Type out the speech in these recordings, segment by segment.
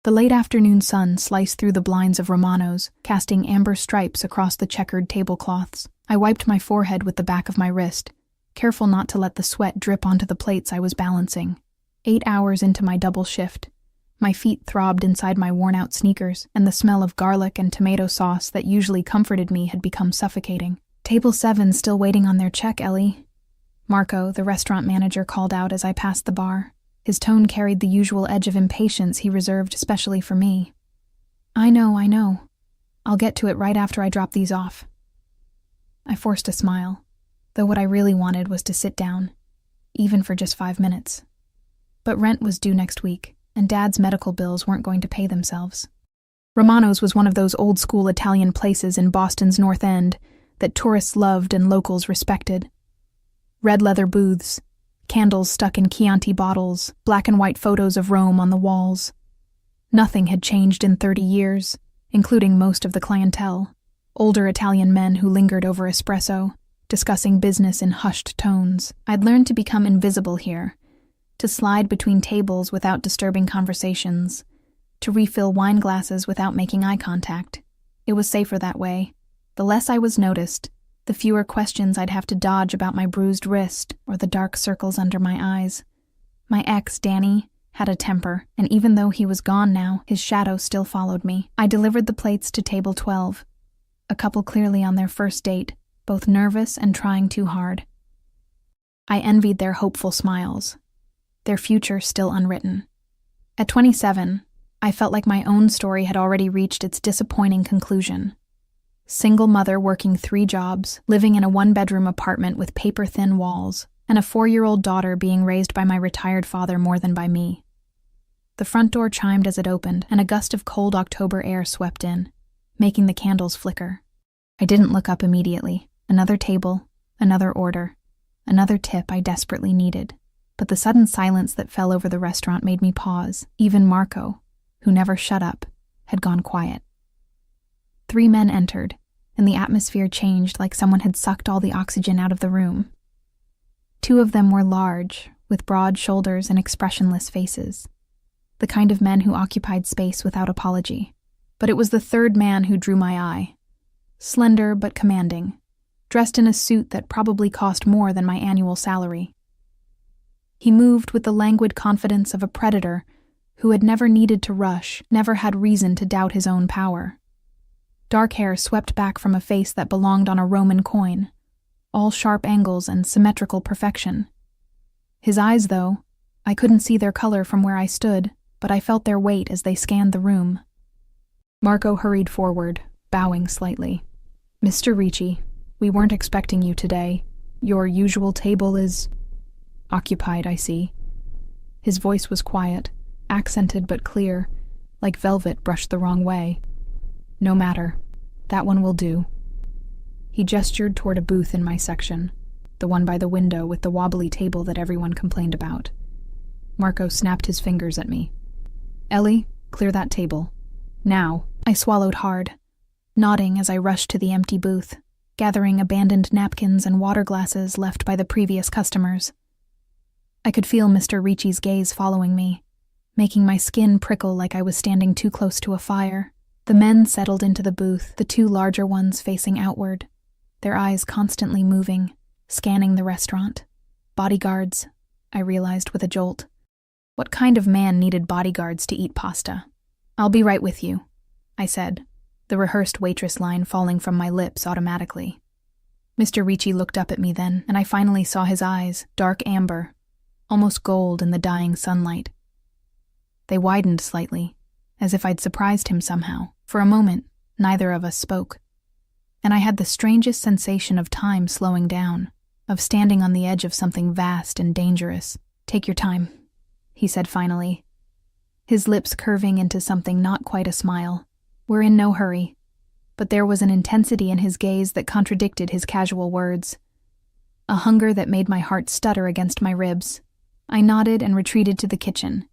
The late afternoon sun sliced through the blinds of Romano's, casting amber stripes across the checkered tablecloths. I wiped my forehead with the back of my wrist, careful not to let the sweat drip onto the plates I was balancing. 8 hours into my double shift, my feet throbbed inside my worn-out sneakers, and the smell of garlic and tomato sauce that usually comforted me had become suffocating. "Table 7's still waiting on their check, Ellie," Marco, the restaurant manager, called out as I passed the bar. His tone carried the usual edge of impatience he reserved especially for me. I know. I'll get to it right after I drop these off." I forced a smile, though what I really wanted was to sit down, even for just 5 minutes. But rent was due next week, and Dad's medical bills weren't going to pay themselves. Romano's was one of those old-school Italian places in Boston's North End that tourists loved and locals respected. Red leather booths, candles stuck in Chianti bottles, black and white photos of Rome on the walls. Nothing had changed in 30 years, including most of the clientele. Older Italian men who lingered over espresso, discussing business in hushed tones. I'd learned to become invisible here, to slide between tables without disturbing conversations, to refill wine glasses without making eye contact. It was safer that way. The less I was noticed, the fewer questions I'd have to dodge about my bruised wrist or the dark circles under my eyes. My ex, Danny, had a temper, and even though he was gone now, his shadow still followed me. I delivered the plates to table 12, a couple clearly on their first date, both nervous and trying too hard. I envied their hopeful smiles, their future still unwritten. At 27, I felt like my own story had already reached its disappointing conclusion. Single mother working 3 jobs, living in a 1-bedroom apartment with paper-thin walls, and a 4-year-old daughter being raised by my retired father more than by me. The front door chimed as it opened, and a gust of cold October air swept in, making the candles flicker. I didn't look up immediately. Another table, another order, another tip I desperately needed. But the sudden silence that fell over the restaurant made me pause. Even Marco, who never shut up, had gone quiet. 3 men entered, and the atmosphere changed like someone had sucked all the oxygen out of the room. 2 of them were large, with broad shoulders and expressionless faces, the kind of men who occupied space without apology. But it was the 3rd man who drew my eye. Slender but commanding, dressed in a suit that probably cost more than my annual salary. He moved with the languid confidence of a predator who had never needed to rush, never had reason to doubt his own power. Dark hair swept back from a face that belonged on a Roman coin, all sharp angles and symmetrical perfection. His eyes, though, I couldn't see their color from where I stood, but I felt their weight as they scanned the room. Marco hurried forward, bowing slightly. "Mr. Ricci, we weren't expecting you today. Your usual table is occupied, I see." His voice was quiet, accented but clear, like velvet brushed the wrong way. "No matter. That one will do." He gestured toward a booth in my section, the one by the window with the wobbly table that everyone complained about. Marco snapped his fingers at me. "Ellie, clear that table. Now." I swallowed hard, nodding as I rushed to the empty booth, gathering abandoned napkins and water glasses left by the previous customers. I could feel Mr. Ricci's gaze following me, making my skin prickle like I was standing too close to a fire. The men settled into the booth, the 2 larger ones facing outward, their eyes constantly moving, scanning the restaurant. Bodyguards, I realized with a jolt. What kind of man needed bodyguards to eat pasta? "I'll be right with you," I said, the rehearsed waitress line falling from my lips automatically. Mr. Ricci looked up at me then, and I finally saw his eyes, dark amber, almost gold in the dying sunlight. They widened slightly, as if I'd surprised him somehow. For a moment, neither of us spoke. And I had the strangest sensation of time slowing down, of standing on the edge of something vast and dangerous. "Take your time," he said finally, his lips curving into something not quite a smile. "We're in no hurry." But there was an intensity in his gaze that contradicted his casual words, a hunger that made my heart stutter against my ribs. I nodded and retreated to the kitchen,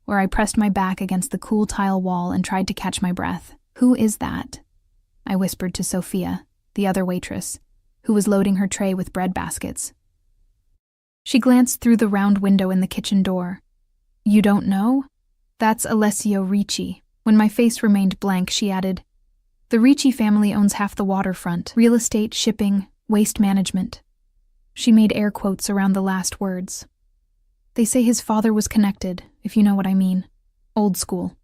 where I pressed my back against the cool tile wall and tried to catch my breath. "Who is that?" I whispered to Sophia, the other waitress, who was loading her tray with bread baskets. She glanced through the round window in the kitchen door. "You don't know?" That's Alessio Ricci. When my face remained blank, she added, the Ricci family owns half the waterfront, real estate, shipping, waste management. She made air quotes around the last words. They say his father was connected, if you know what I mean. Old school.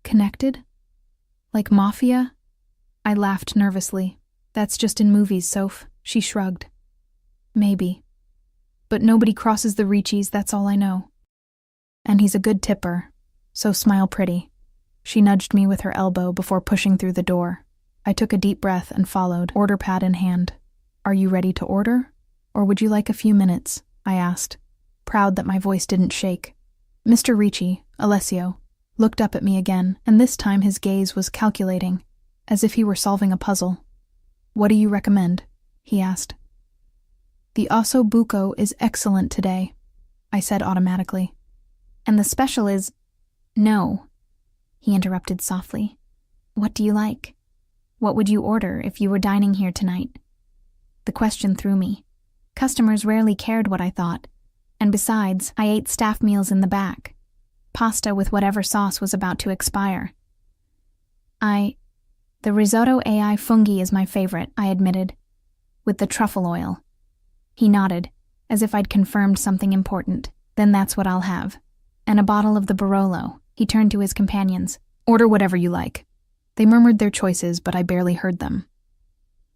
Connected? Like Mafia? I laughed nervously. That's just in movies, Soph. She shrugged. Maybe. But nobody crosses the Riccis, that's all I know. And he's a good tipper, so smile pretty. She nudged me with her elbow before pushing through the door. I took a deep breath and followed, order pad in hand. Are you ready to order? Or would you like a few minutes? I asked, proud that my voice didn't shake. Mr. Ricci, Alessio, looked up at me again, and this time his gaze was calculating, as if he were solving a puzzle. What do you recommend? He asked. The osso buco is excellent today, I said automatically. And the special is... No, he interrupted softly. What do you like? What would you order if you were dining here tonight? The question threw me. Customers rarely cared what I thought, and besides, I ate staff meals in the back. Pasta with whatever sauce was about to expire. The risotto ai funghi is my favorite, I admitted, with the truffle oil. He nodded, as if I'd confirmed something important. Then that's what I'll have. And a bottle of the Barolo. He turned to his companions. Order whatever you like. They murmured their choices, but I barely heard them.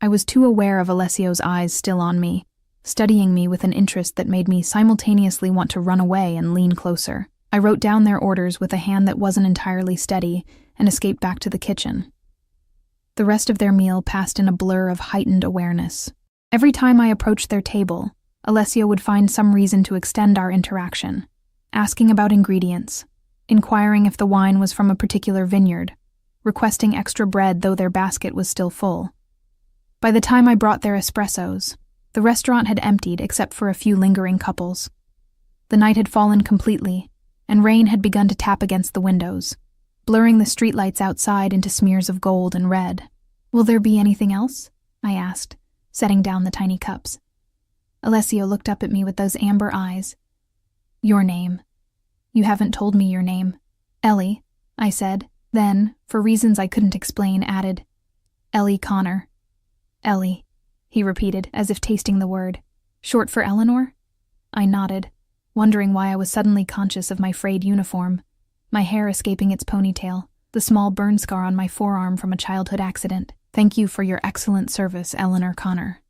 I was too aware of Alessio's eyes still on me, studying me with an interest that made me simultaneously want to run away and lean closer. I wrote down their orders with a hand that wasn't entirely steady and escaped back to the kitchen. The rest of their meal passed in a blur of heightened awareness. Every time I approached their table, Alessio would find some reason to extend our interaction, asking about ingredients, inquiring if the wine was from a particular vineyard, requesting extra bread though their basket was still full. By the time I brought their espressos, the restaurant had emptied except for a few lingering couples. The night had fallen completely, and rain had begun to tap against the windows, blurring the streetlights outside into smears of gold and red. Will there be anything else? I asked, setting down the tiny cups. Alessio looked up at me with those amber eyes. Your name. You haven't told me your name. Ellie, I said, then, for reasons I couldn't explain, added, Ellie Connor. Ellie, he repeated, as if tasting the word. Short for Eleanor? I nodded, wondering why I was suddenly conscious of my frayed uniform, my hair escaping its ponytail, the small burn scar on my forearm from a childhood accident. Thank you for your excellent service, Eleanor Connor.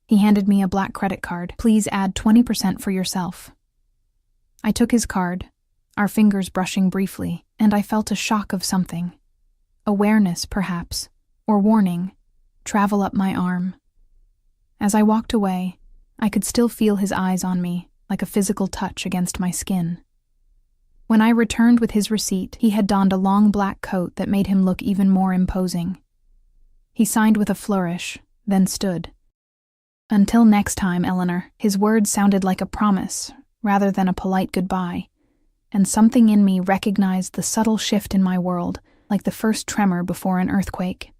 He handed me a black credit card. Please add 20% for yourself. I took his card, our fingers brushing briefly, and I felt a shock of something. Awareness, perhaps, or warning, travel up my arm. As I walked away, I could still feel his eyes on me, like a physical touch against my skin. When I returned with his receipt, he had donned a long black coat that made him look even more imposing. He signed with a flourish, then stood. Until next time, Eleanor. His words sounded like a promise, rather than a polite goodbye, and something in me recognized the subtle shift in my world, like the first tremor before an earthquake.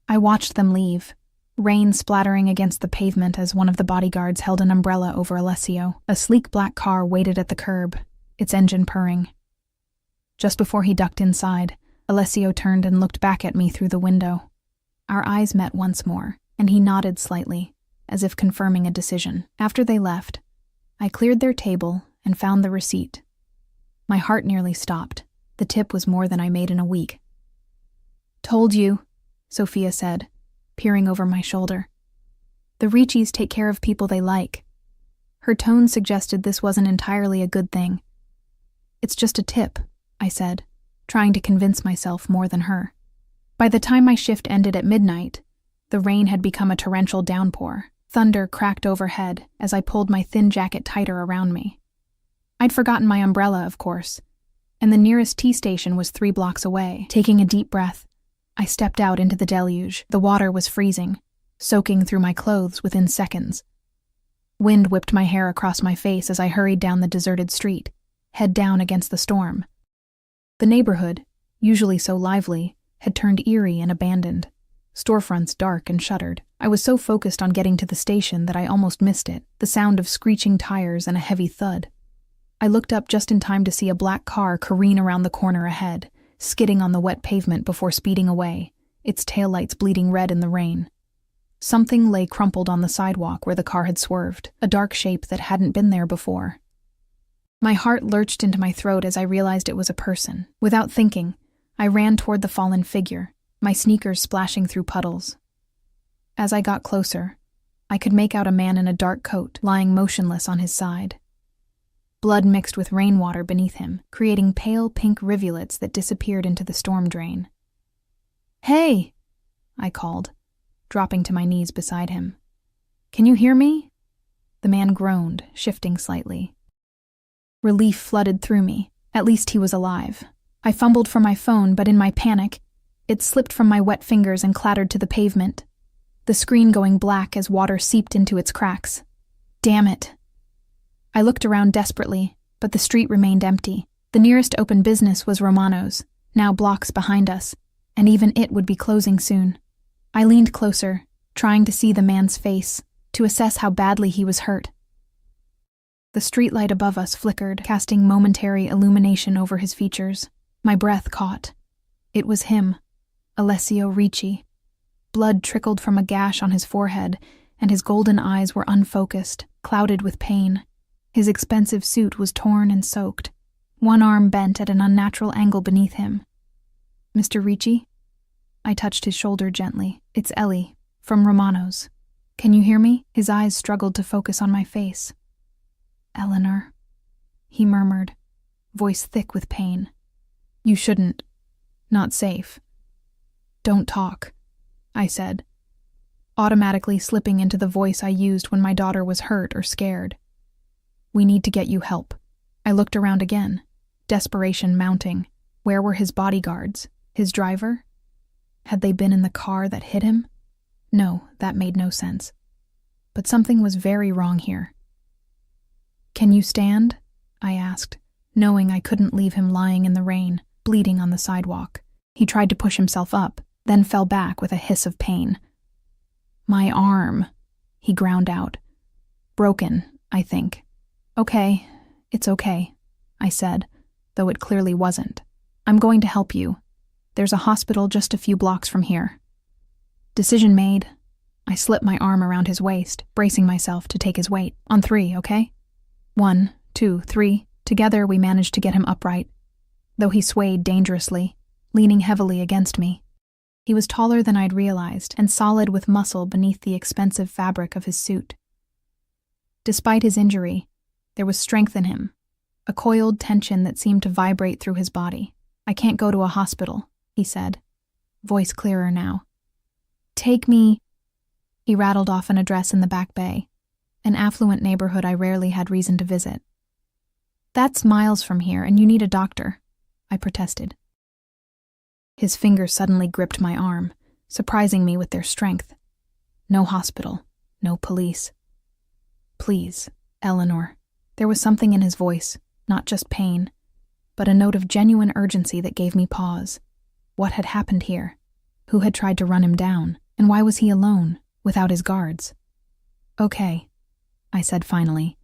I watched them leave, rain splattering against the pavement as one of the bodyguards held an umbrella over Alessio. A sleek black car waited at the curb, its engine purring. Just before he ducked inside, Alessio turned and looked back at me through the window. Our eyes met once more, and he nodded slightly, as if confirming a decision. After they left, I cleared their table and found the receipt. My heart nearly stopped. The tip was more than I made in a week. Told you, Sophia said, peering over my shoulder. The Riccis take care of people they like. Her tone suggested this wasn't entirely a good thing. It's just a tip, I said, trying to convince myself more than her. By the time my shift ended at midnight, the rain had become a torrential downpour. Thunder cracked overhead as I pulled my thin jacket tighter around me. I'd forgotten my umbrella, of course, and the nearest tea station was 3 blocks away. Taking a deep breath, I stepped out into the deluge. The water was freezing, soaking through my clothes within seconds. Wind whipped my hair across my face as I hurried down the deserted street, head down against the storm. The neighborhood, usually so lively, had turned eerie and abandoned, storefronts dark and shuttered. I was so focused on getting to the station that I almost missed it, the sound of screeching tires and a heavy thud. I looked up just in time to see a black car careen around the corner ahead, skidding on the wet pavement before speeding away, its taillights bleeding red in the rain. Something lay crumpled on the sidewalk where the car had swerved, a dark shape that hadn't been there before. My heart lurched into my throat as I realized it was a person. Without thinking, I ran toward the fallen figure, my sneakers splashing through puddles. As I got closer, I could make out a man in a dark coat lying motionless on his side. Blood mixed with rainwater beneath him, creating pale pink rivulets that disappeared into the storm drain. "Hey!" I called, dropping to my knees beside him. "Can you hear me?" The man groaned, shifting slightly. Relief flooded through me. At least he was alive. I fumbled for my phone, but in my panic, it slipped from my wet fingers and clattered to the pavement, the screen going black as water seeped into its cracks. Damn it. I looked around desperately, but the street remained empty. The nearest open business was Romano's, now blocks behind us, and even it would be closing soon. I leaned closer, trying to see the man's face, to assess how badly he was hurt. The streetlight above us flickered, casting momentary illumination over his features. My breath caught. It was him, Alessio Ricci. Blood trickled from a gash on his forehead, and his golden eyes were unfocused, clouded with pain. His expensive suit was torn and soaked, one arm bent at an unnatural angle beneath him. "Mr. Ricci?" I touched his shoulder gently. "It's Ellie, from Romano's. Can you hear me?" His eyes struggled to focus on my face. "Eleanor," he murmured, voice thick with pain. "You shouldn't. Not safe." "Don't talk," I said, automatically slipping into the voice I used when my daughter was hurt or scared. "We need to get you help." I looked around again, desperation mounting. Where were his bodyguards? His driver? Had they been in the car that hit him? No, that made no sense. But something was very wrong here. "Can you stand?" I asked, knowing I couldn't leave him lying in the rain, bleeding on the sidewalk. He tried to push himself up, then fell back with a hiss of pain. "My arm," he ground out. "Broken, I think." "Okay, it's okay," I said, though it clearly wasn't. "I'm going to help you. There's a hospital just a few blocks from here." Decision made. I slipped my arm around his waist, bracing myself to take his weight. "On 3, okay? 1, 2, 3. Together we managed to get him upright, though he swayed dangerously, leaning heavily against me. He was taller than I'd realized, and solid with muscle beneath the expensive fabric of his suit. Despite his injury, there was strength in him, a coiled tension that seemed to vibrate through his body. "I can't go to a hospital," he said, voice clearer now. "Take me—" He rattled off an address in the Back Bay, an affluent neighborhood I rarely had reason to visit. "That's miles from here, and you need a doctor," I protested. His fingers suddenly gripped my arm, surprising me with their strength. "No hospital, no police. Please, Eleanor." There was something in his voice, not just pain, but a note of genuine urgency that gave me pause. What had happened here? Who had tried to run him down? And why was he alone, without his guards? "Okay," I said finally,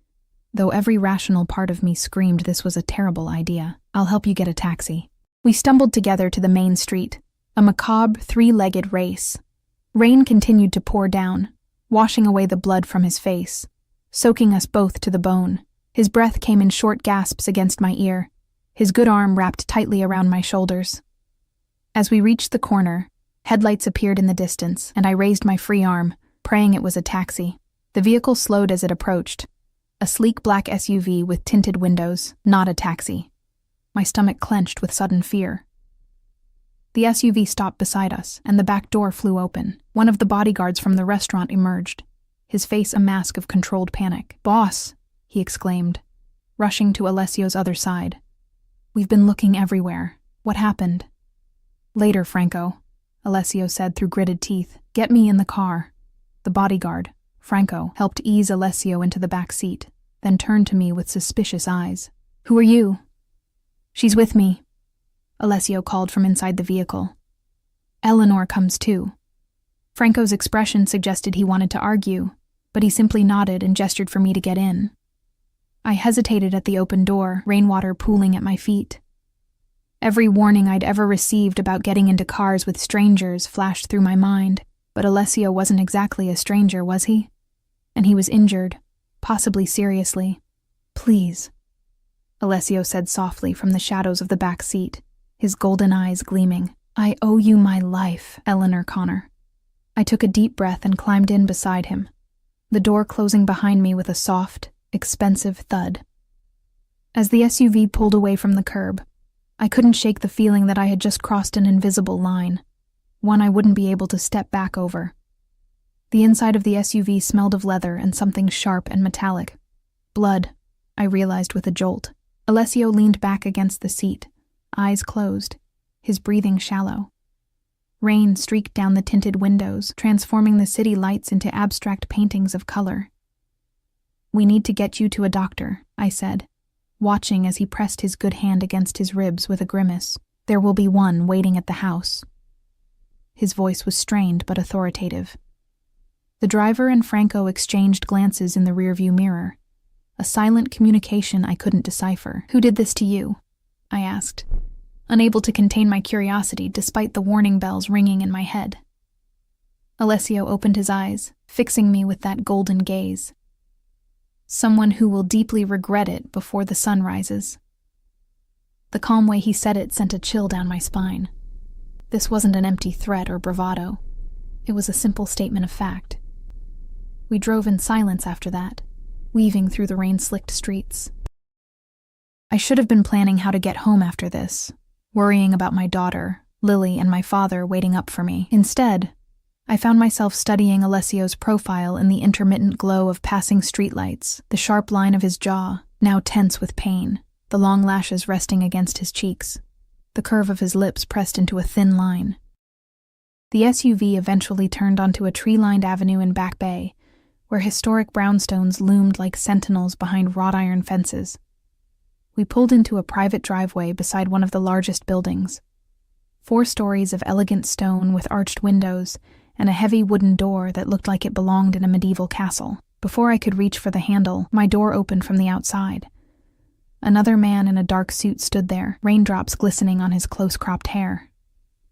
though every rational part of me screamed this was a terrible idea. "I'll help you get a taxi." We stumbled together to the main street, a macabre, three-legged race. Rain continued to pour down, washing away the blood from his face, soaking us both to the bone. His breath came in short gasps against my ear, his good arm wrapped tightly around my shoulders. As we reached the corner, headlights appeared in the distance, and I raised my free arm, praying it was a taxi. The vehicle slowed as it approached, a sleek black SUV with tinted windows, not a taxi. My stomach clenched with sudden fear. The SUV stopped beside us, and the back door flew open. One of the bodyguards from the restaurant emerged, his face a mask of controlled panic. "Boss!" he exclaimed, rushing to Alessio's other side. "We've been looking everywhere. What happened?" "Later, Franco," Alessio said through gritted teeth. "Get me in the car." The bodyguard, Franco, helped ease Alessio into the back seat, then turned to me with suspicious eyes. "Who are you?" "She's with me," Alessio called from inside the vehicle. "Eleanor comes too." Franco's expression suggested he wanted to argue, but he simply nodded and gestured for me to get in. I hesitated at the open door, rainwater pooling at my feet. Every warning I'd ever received about getting into cars with strangers flashed through my mind, but Alessio wasn't exactly a stranger, was he? And he was injured, possibly seriously. "Please," Alessio said softly from the shadows of the back seat, his golden eyes gleaming. "I owe you my life, Eleanor Connor." I took a deep breath and climbed in beside him, the door closing behind me with a soft, expensive thud. As the SUV pulled away from the curb, I couldn't shake the feeling that I had just crossed an invisible line, one I wouldn't be able to step back over. The inside of the SUV smelled of leather and something sharp and metallic. Blood, I realized with a jolt. Alessio leaned back against the seat, eyes closed, his breathing shallow. Rain streaked down the tinted windows, transforming the city lights into abstract paintings of color. "We need to get you to a doctor," I said, watching as he pressed his good hand against his ribs with a grimace. "There will be one waiting at the house." His voice was strained but authoritative. The driver and Franco exchanged glances in the rearview mirror, a silent communication I couldn't decipher. "Who did this to you?" I asked, unable to contain my curiosity despite the warning bells ringing in my head. Alessio opened his eyes, fixing me with that golden gaze. "Someone who will deeply regret it before the sun rises." The calm way he said it sent a chill down my spine. This wasn't an empty threat or bravado. It was a simple statement of fact. We drove in silence after that, weaving through the rain-slicked streets. I should have been planning how to get home after this, worrying about my daughter, Lily, and my father waiting up for me. Instead, I found myself studying Alessio's profile in the intermittent glow of passing streetlights, the sharp line of his jaw, now tense with pain, the long lashes resting against his cheeks, the curve of his lips pressed into a thin line. The SUV eventually turned onto a tree-lined avenue in Back Bay, where historic brownstones loomed like sentinels behind wrought-iron fences. We pulled into a private driveway beside one of the largest buildings. 4 stories of elegant stone with arched windows and a heavy wooden door that looked like it belonged in a medieval castle. Before I could reach for the handle, my door opened from the outside. Another man in a dark suit stood there, raindrops glistening on his close-cropped hair.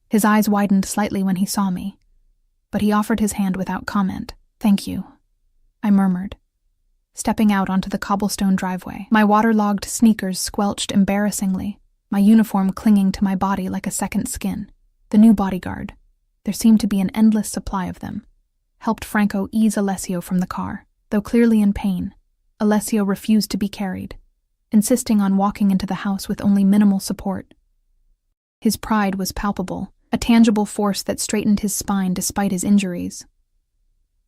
His eyes widened slightly when he saw me, but he offered his hand without comment. "Thank you," I murmured, stepping out onto the cobblestone driveway. My waterlogged sneakers squelched embarrassingly, my uniform clinging to my body like a second skin. The new bodyguard, there seemed to be an endless supply of them, helped Franco ease Alessio from the car. Though clearly in pain, Alessio refused to be carried, insisting on walking into the house with only minimal support. His pride was palpable, a tangible force that straightened his spine despite his injuries.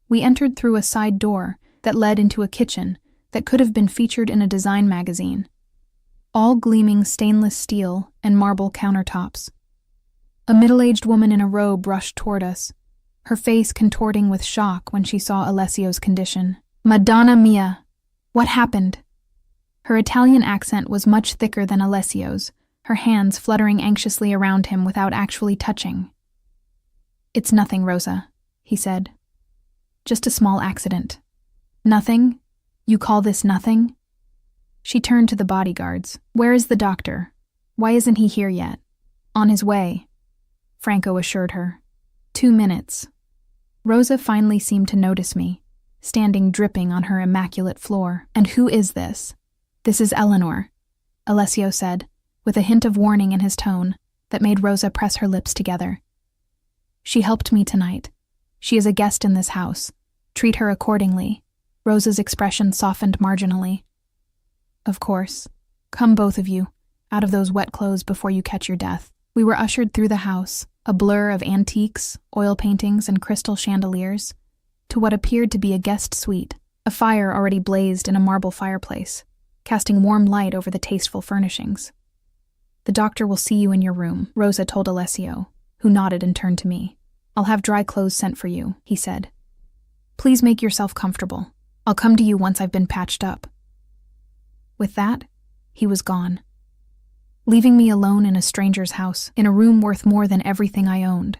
We entered through a side door that led into a kitchen that could have been featured in a design magazine, all gleaming stainless steel and marble countertops. A middle-aged woman in a robe rushed toward us, her face contorting with shock when she saw Alessio's condition. "Madonna mia! What happened?" Her Italian accent was much thicker than Alessio's, her hands fluttering anxiously around him without actually touching. "It's nothing, Rosa," he said. "Just a small accident." "Nothing? You call this nothing?" She turned to the bodyguards. "Where is the doctor? Why isn't he here yet?" "On his way," Franco assured her. 2 minutes. Rosa finally seemed to notice me, standing dripping on her immaculate floor. "And who is this?" "This is Eleanor," Alessio said, with a hint of warning in his tone that made Rosa press her lips together. "She helped me tonight. She is a guest in this house. Treat her accordingly." Rosa's expression softened marginally. "Of course. Come, both of you, out of those wet clothes before you catch your death." We were ushered through the house, a blur of antiques, oil paintings, and crystal chandeliers, to what appeared to be a guest suite. A fire already blazed in a marble fireplace, casting warm light over the tasteful furnishings. "The doctor will see you in your room," Rosa told Alessio, who nodded and turned to me. "I'll have dry clothes sent for you," he said. "Please make yourself comfortable. I'll come to you once I've been patched up." With that, he was gone, leaving me alone in a stranger's house, in a room worth more than everything I owned.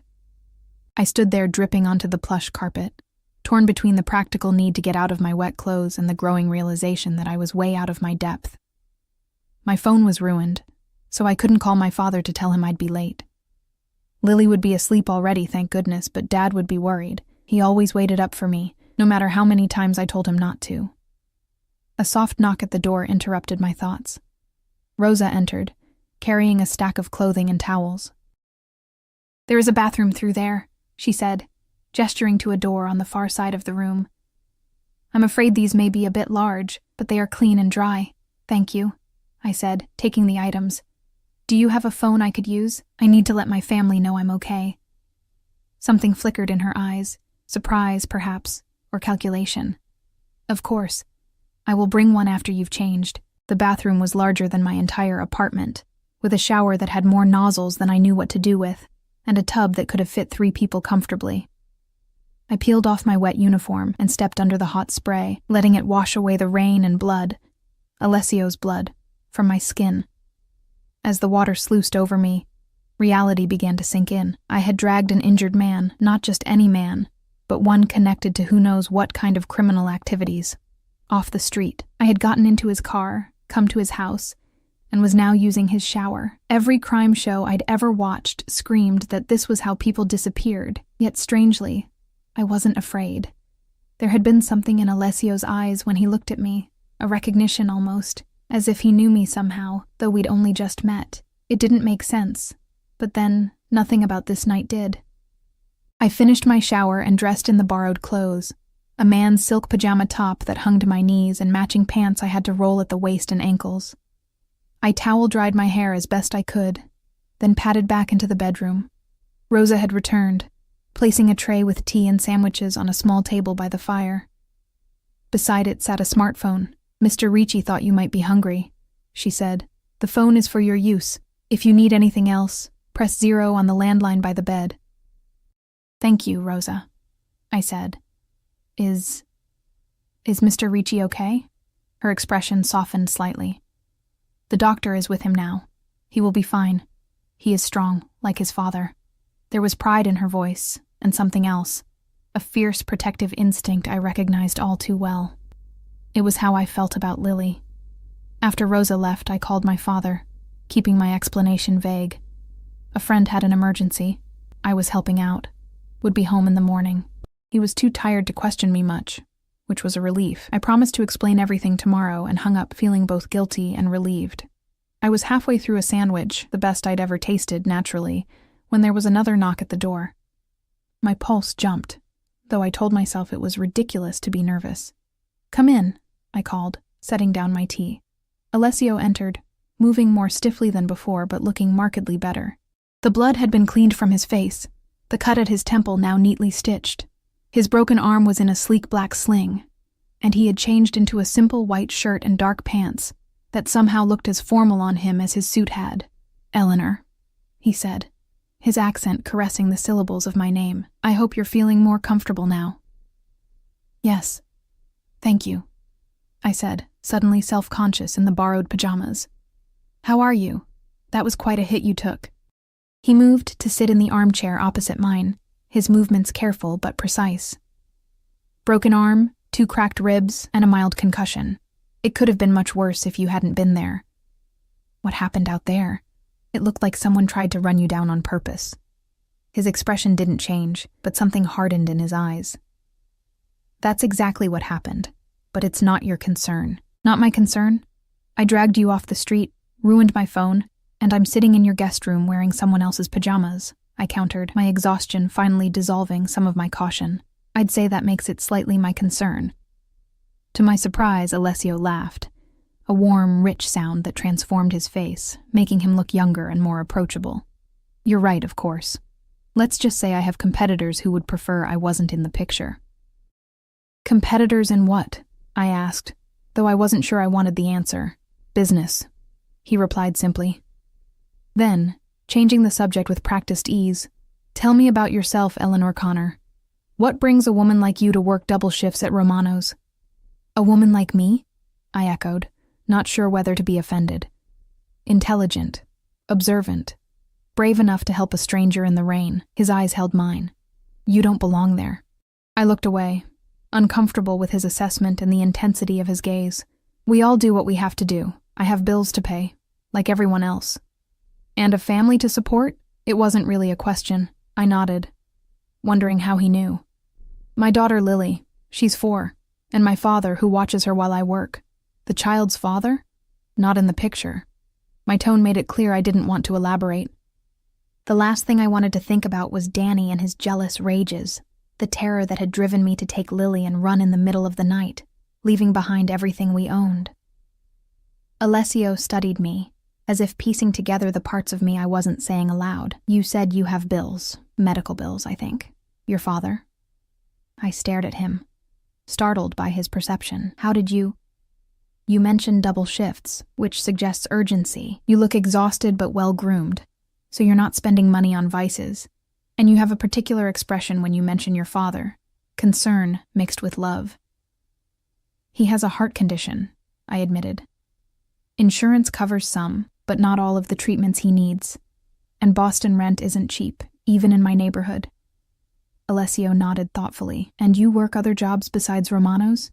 I stood there dripping onto the plush carpet, torn between the practical need to get out of my wet clothes and the growing realization that I was way out of my depth. My phone was ruined, so I couldn't call my father to tell him I'd be late. Lily would be asleep already, thank goodness, but Dad would be worried. He always waited up for me, no matter how many times I told him not to. A soft knock at the door interrupted my thoughts. Rosa entered, carrying a stack of clothing and towels. "There is a bathroom through there," she said, gesturing to a door on the far side of the room. "I'm afraid these may be a bit large, but they are clean and dry. Thank you," I said, taking the items. "Do you have a phone I could use? I need to let my family know I'm okay." Something flickered in her eyes, surprise, perhaps, or calculation. "Of course. I will bring one after you've changed." The bathroom was larger than my entire apartment, with a shower that had more nozzles than I knew what to do with, and a tub that could have fit 3 people comfortably. I peeled off my wet uniform and stepped under the hot spray, letting it wash away the rain and blood, Alessio's blood, from my skin. As the water sluiced over me, reality began to sink in. I had dragged an injured man, not just any man, but one connected to who knows what kind of criminal activities. Off the street, I had gotten into his car, come to his house, and was now using his shower. Every crime show I'd ever watched screamed that this was how people disappeared, yet strangely, I wasn't afraid. There had been something in Alessio's eyes when he looked at me, a recognition almost, as if he knew me somehow, though we'd only just met. It didn't make sense, but then nothing about this night did. I finished my shower and dressed in the borrowed clothes, a man's silk pajama top that hung to my knees and matching pants I had to roll at the waist and ankles. I towel-dried my hair as best I could, then padded back into the bedroom. Rosa had returned, placing a tray with tea and sandwiches on a small table by the fire. Beside it sat a smartphone. "Mr. Ricci thought you might be hungry," she said. "The phone is for your use. If you need anything else, press 0 on the landline by the bed." "Thank you, Rosa," I said. Is Mr. Ricci okay?" Her expression softened slightly. "The doctor is with him now. He will be fine. He is strong, like his father." There was pride in her voice, and something else, a fierce protective instinct I recognized all too well. It was how I felt about Lily. After Rosa left, I called my father, keeping my explanation vague. A friend had an emergency. I was helping out. Would be home in the morning. He was too tired to question me much, which was a relief. I promised to explain everything tomorrow and hung up feeling both guilty and relieved. I was halfway through a sandwich, the best I'd ever tasted, naturally, when there was another knock at the door. My pulse jumped, though I told myself it was ridiculous to be nervous. "Come in," I called, setting down my tea. Alessio entered, moving more stiffly than before but looking markedly better. The blood had been cleaned from his face, the cut at his temple now neatly stitched. His broken arm was in a sleek black sling, and he had changed into a simple white shirt and dark pants that somehow looked as formal on him as his suit had. "Eleanor," he said, his accent caressing the syllables of my name. "I hope you're feeling more comfortable now." "Yes, thank you," I said, suddenly self-conscious in the borrowed pajamas. "How are you? That was quite a hit you took." He moved to sit in the armchair opposite mine, his movements careful but precise. "Broken arm, 2 cracked ribs, and a mild concussion. It could have been much worse if you hadn't been there." "What happened out there? It looked like someone tried to run you down on purpose." His expression didn't change, but something hardened in his eyes. "That's exactly what happened, but it's not your concern." "Not my concern? I dragged you off the street, ruined my phone, and I'm sitting in your guest room wearing someone else's pajamas," I countered, my exhaustion finally dissolving some of my caution. "I'd say that makes it slightly my concern." To my surprise, Alessio laughed, a warm, rich sound that transformed his face, making him look younger and more approachable. "You're right, of course. Let's just say I have competitors who would prefer I wasn't in the picture." "Competitors in what?" I asked, though I wasn't sure I wanted the answer. "Business," he replied simply. Then, changing the subject with practiced ease, "Tell me about yourself, Eleanor Connor. What brings a woman like you to work double shifts at Romano's?" "A woman like me?" I echoed, not sure whether to be offended. "Intelligent, observant, brave enough to help a stranger in the rain." His eyes held mine. "You don't belong there." I looked away, uncomfortable with his assessment and the intensity of his gaze. We all do what we have to do. I have bills to pay, like everyone else. And a family to support? It wasn't really a question. I nodded, wondering how he knew. My daughter Lily, she's 4, and my father who watches her while I work. The child's father? Not in the picture. My tone made it clear I didn't want to elaborate. The last thing I wanted to think about was Danny and his jealous rages, the terror that had driven me to take Lily and run in the middle of the night, leaving behind everything we owned. Alessio studied me, as if piecing together the parts of me I wasn't saying aloud. You said you have bills. Medical bills, I think. Your father? I stared at him, startled by his perception. How did you... You mentioned double shifts, which suggests urgency. You look exhausted but well-groomed, so you're not spending money on vices. And you have a particular expression when you mention your father, concern mixed with love. He has a heart condition, I admitted. Insurance covers some, but not all of the treatments he needs. And Boston rent isn't cheap, even in my neighborhood. Alessio nodded thoughtfully. And you work other jobs besides Romano's?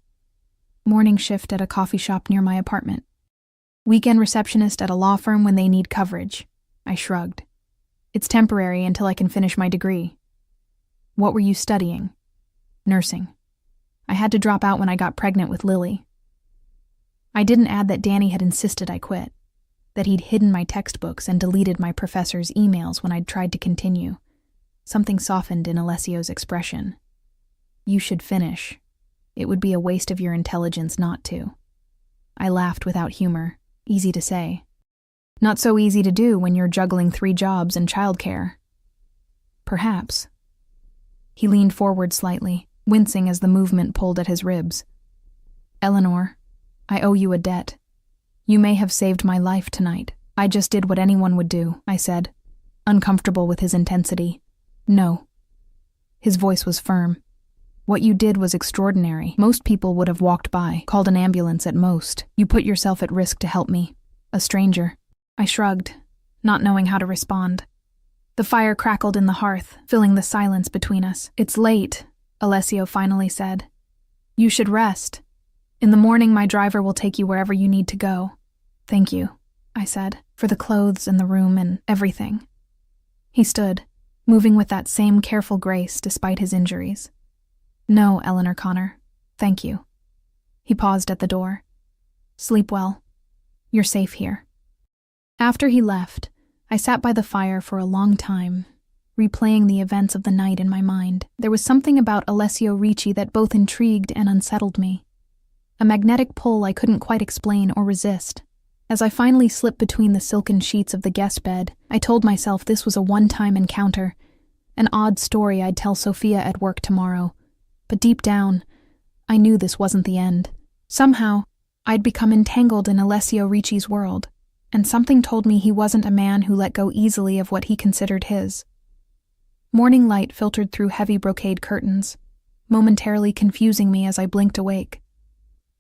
Morning shift at a coffee shop near my apartment. Weekend receptionist at a law firm when they need coverage. I shrugged. It's temporary until I can finish my degree. What were you studying? Nursing. I had to drop out when I got pregnant with Lily. I didn't add that Danny had insisted I quit, that he'd hidden my textbooks and deleted my professor's emails when I'd tried to continue. Something softened in Alessio's expression. You should finish. It would be a waste of your intelligence not to. I laughed without humor. Easy to say. Not so easy to do when you're juggling 3 jobs and childcare. Perhaps. He leaned forward slightly, wincing as the movement pulled at his ribs. Eleanor, I owe you a debt. You may have saved my life tonight. I just did what anyone would do, I said, uncomfortable with his intensity. No. His voice was firm. What you did was extraordinary. Most people would have walked by, called an ambulance at most. You put yourself at risk to help me. A stranger. I shrugged, not knowing how to respond. The fire crackled in the hearth, filling the silence between us. It's late, Alessio finally said. You should rest. In the morning, my driver will take you wherever you need to go. Thank you, I said, for the clothes and the room and everything. He stood, moving with that same careful grace despite his injuries. No, Eleanor Connor, thank you. He paused at the door. Sleep well. You're safe here. After he left, I sat by the fire for a long time, replaying the events of the night in my mind. There was something about Alessio Ricci that both intrigued and unsettled me. A magnetic pull I couldn't quite explain or resist. As I finally slipped between the silken sheets of the guest bed, I told myself this was a one-time encounter, an odd story I'd tell Sophia at work tomorrow. But deep down, I knew this wasn't the end. Somehow, I'd become entangled in Alessio Ricci's world, and something told me he wasn't a man who let go easily of what he considered his. Morning light filtered through heavy brocade curtains, momentarily confusing me as I blinked awake.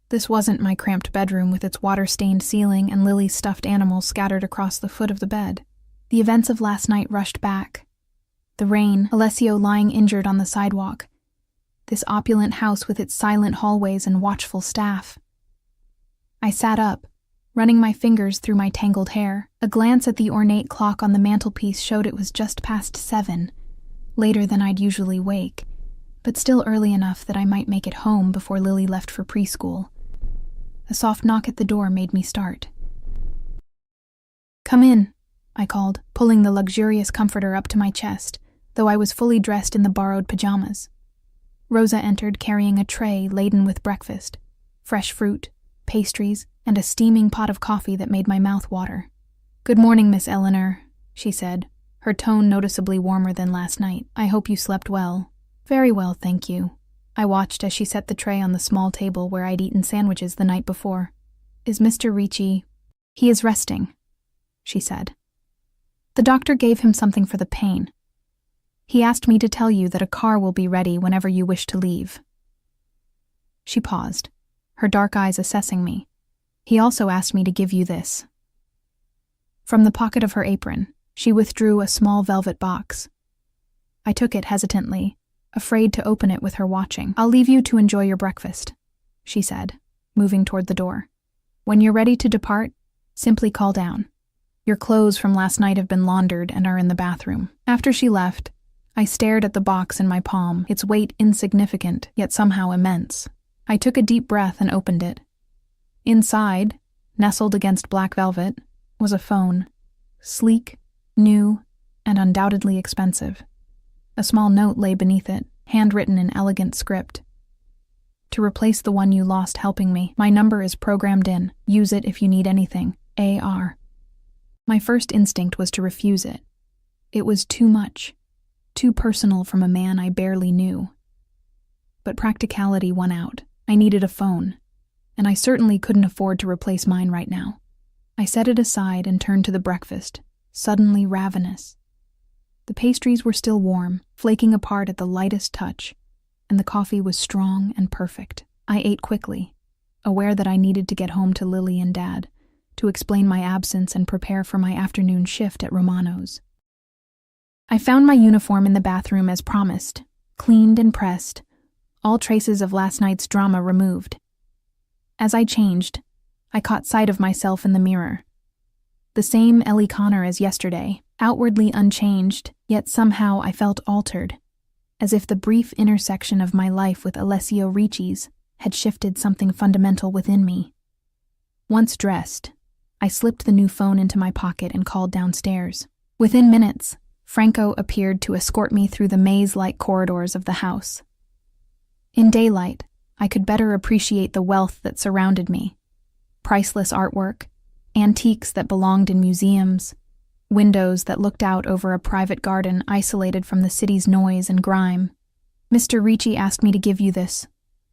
This wasn't my cramped bedroom with its water-stained ceiling and Lily's stuffed animals scattered across the foot of the bed. The events of last night rushed back. The rain, Alessio lying injured on the sidewalk, this opulent house with its silent hallways and watchful staff. I sat up, running my fingers through my tangled hair. A glance at the ornate clock on the mantelpiece showed it was just past 7, later than I'd usually wake, but still early enough that I might make it home before Lily left for preschool. A soft knock at the door made me start. Come in, I called, pulling the luxurious comforter up to my chest, though I was fully dressed in the borrowed pajamas. Rosa entered carrying a tray laden with breakfast, fresh fruit, pastries, and a steaming pot of coffee that made my mouth water. Good morning, Miss Eleanor, she said, her tone noticeably warmer than last night. I hope you slept well. Very well, thank you. I watched as she set the tray on the small table where I'd eaten sandwiches the night before. Is Mr. Ricci? He is resting, she said. The doctor gave him something for the pain. He asked me to tell you that a car will be ready whenever you wish to leave. She paused, her dark eyes assessing me. He also asked me to give you this. From the pocket of her apron, she withdrew a small velvet box. I took it hesitantly, afraid to open it with her watching. "I'll leave you to enjoy your breakfast," she said, moving toward the door. "When you're ready to depart, simply call down. Your clothes from last night have been laundered and are in the bathroom." After she left, I stared at the box in my palm, its weight insignificant, yet somehow immense. I took a deep breath and opened it. Inside, nestled against black velvet, was a phone. Sleek, new, and undoubtedly expensive. A small note lay beneath it, handwritten in elegant script. "To replace the one you lost helping me, my number is programmed in. Use it if you need anything. A.R." My first instinct was to refuse it. It was too much, too personal from a man I barely knew. But practicality won out. I needed a phone, and I certainly couldn't afford to replace mine right now. I set it aside and turned to the breakfast, suddenly ravenous. The pastries were still warm, flaking apart at the lightest touch, and the coffee was strong and perfect. I ate quickly, aware that I needed to get home to Lily and Dad, to explain my absence and prepare for my afternoon shift at Romano's. I found my uniform in the bathroom as promised, cleaned and pressed, all traces of last night's drama removed. As I changed, I caught sight of myself in the mirror. The same Ellie Connor as yesterday, outwardly unchanged, yet somehow I felt altered, as if the brief intersection of my life with Alessio Ricci's had shifted something fundamental within me. Once dressed, I slipped the new phone into my pocket and called downstairs. Within minutes, Franco appeared to escort me through the maze-like corridors of the house. In daylight, I could better appreciate the wealth that surrounded me. Priceless artwork, antiques that belonged in museums, windows that looked out over a private garden isolated from the city's noise and grime. "Mr. Ricci asked me to give you this,"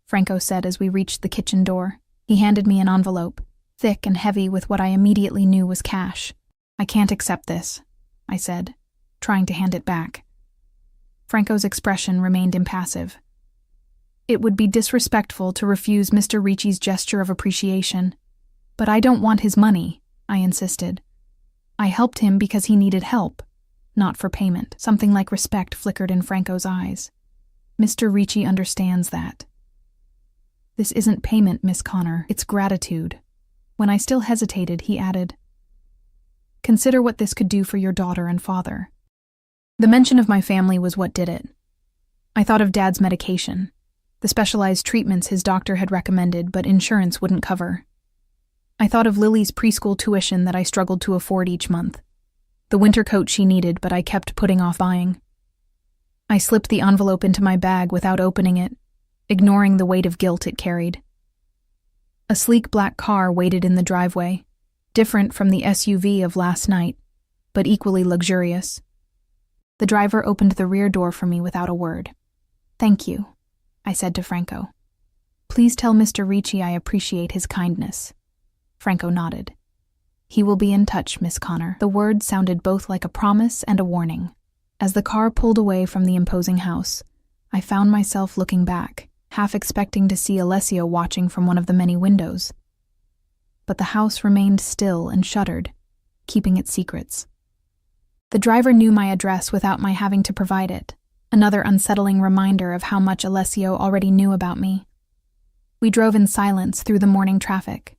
Franco said as we reached the kitchen door. He handed me an envelope, thick and heavy with what I immediately knew was cash. "I can't accept this," I said, trying to hand it back. Franco's expression remained impassive. "It would be disrespectful to refuse Mr. Ricci's gesture of appreciation. But I don't want his money," I insisted. "I helped him because he needed help, not for payment." Something like respect flickered in Franco's eyes. "Mr. Ricci understands that." "This isn't payment, Miss Connor, it's gratitude." When I still hesitated, he added, "Consider what this could do for your daughter and father." The mention of my family was what did it. I thought of Dad's medication, the specialized treatments his doctor had recommended but insurance wouldn't cover. I thought of Lily's preschool tuition that I struggled to afford each month, the winter coat she needed but I kept putting off buying. I slipped the envelope into my bag without opening it, ignoring the weight of guilt it carried. A sleek black car waited in the driveway, different from the SUV of last night, but equally luxurious. The driver opened the rear door for me without a word. "Thank you," I said to Franco. "Please tell Mr. Ricci I appreciate his kindness." Franco nodded. "He will be in touch, Miss Connor." The words sounded both like a promise and a warning. As the car pulled away from the imposing house, I found myself looking back, half expecting to see Alessio watching from one of the many windows. But the house remained still and shuttered, keeping its secrets. The driver knew my address without my having to provide it, another unsettling reminder of how much Alessio already knew about me. We drove in silence through the morning traffic,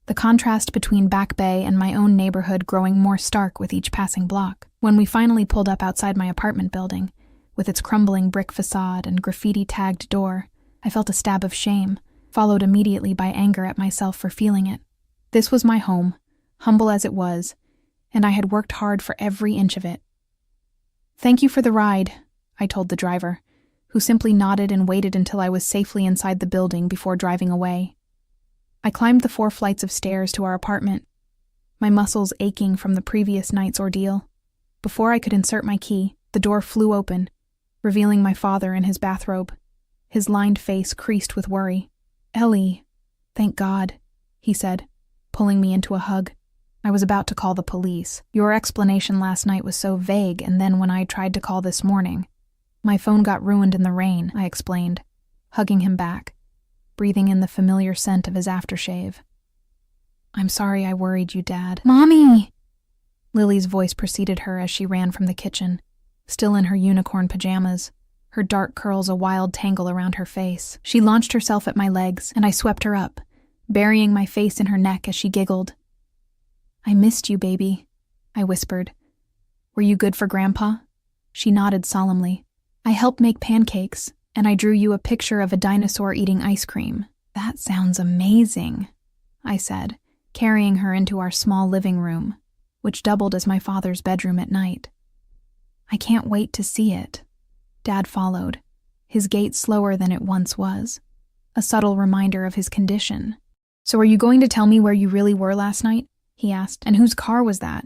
the contrast between Back Bay and my own neighborhood growing more stark with each passing block. When we finally pulled up outside my apartment building, with its crumbling brick facade and graffiti-tagged door, I felt a stab of shame, followed immediately by anger at myself for feeling it. This was my home, humble as it was, and I had worked hard for every inch of it. "Thank you for the ride," I told the driver, who simply nodded and waited until I was safely inside the building before driving away. I climbed the 4 flights of stairs to our apartment, my muscles aching from the previous night's ordeal. Before I could insert my key, the door flew open, revealing my father in his bathrobe, his lined face creased with worry. "Ellie, thank God," he said, pulling me into a hug. "I was about to call the police. Your explanation last night was so vague, and then when I tried to call this morning, my phone got ruined in the rain," I explained, hugging him back, breathing in the familiar scent of his aftershave. "I'm sorry I worried you, Dad." "Mommy!" Lily's voice preceded her as she ran from the kitchen, still in her unicorn pajamas, her dark curls a wild tangle around her face. She launched herself at my legs, and I swept her up, burying my face in her neck as she giggled. "I missed you, baby," I whispered. "Were you good for Grandpa?" She nodded solemnly. "I helped make pancakes, and I drew you a picture of a dinosaur eating ice cream." "That sounds amazing," I said, carrying her into our small living room, which doubled as my father's bedroom at night. "I can't wait to see it." Dad followed, his gait slower than it once was, a subtle reminder of his condition. "So are you going to tell me where you really were last night?" he asked. "And whose car was that?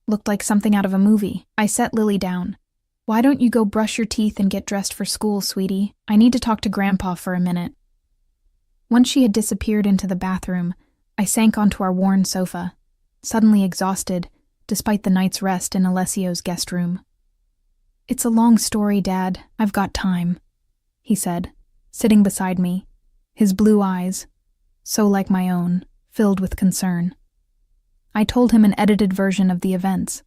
Looked like something out of a movie." I set Lily down. "Why don't you go brush your teeth and get dressed for school, sweetie? I need to talk to Grandpa for a minute." Once she had disappeared into the bathroom, I sank onto our worn sofa, suddenly exhausted, despite the night's rest in Alessio's guest room. "It's a long story, Dad. I've got time," he said, sitting beside me, his blue eyes, so like my own, filled with concern. I told him an edited version of the events,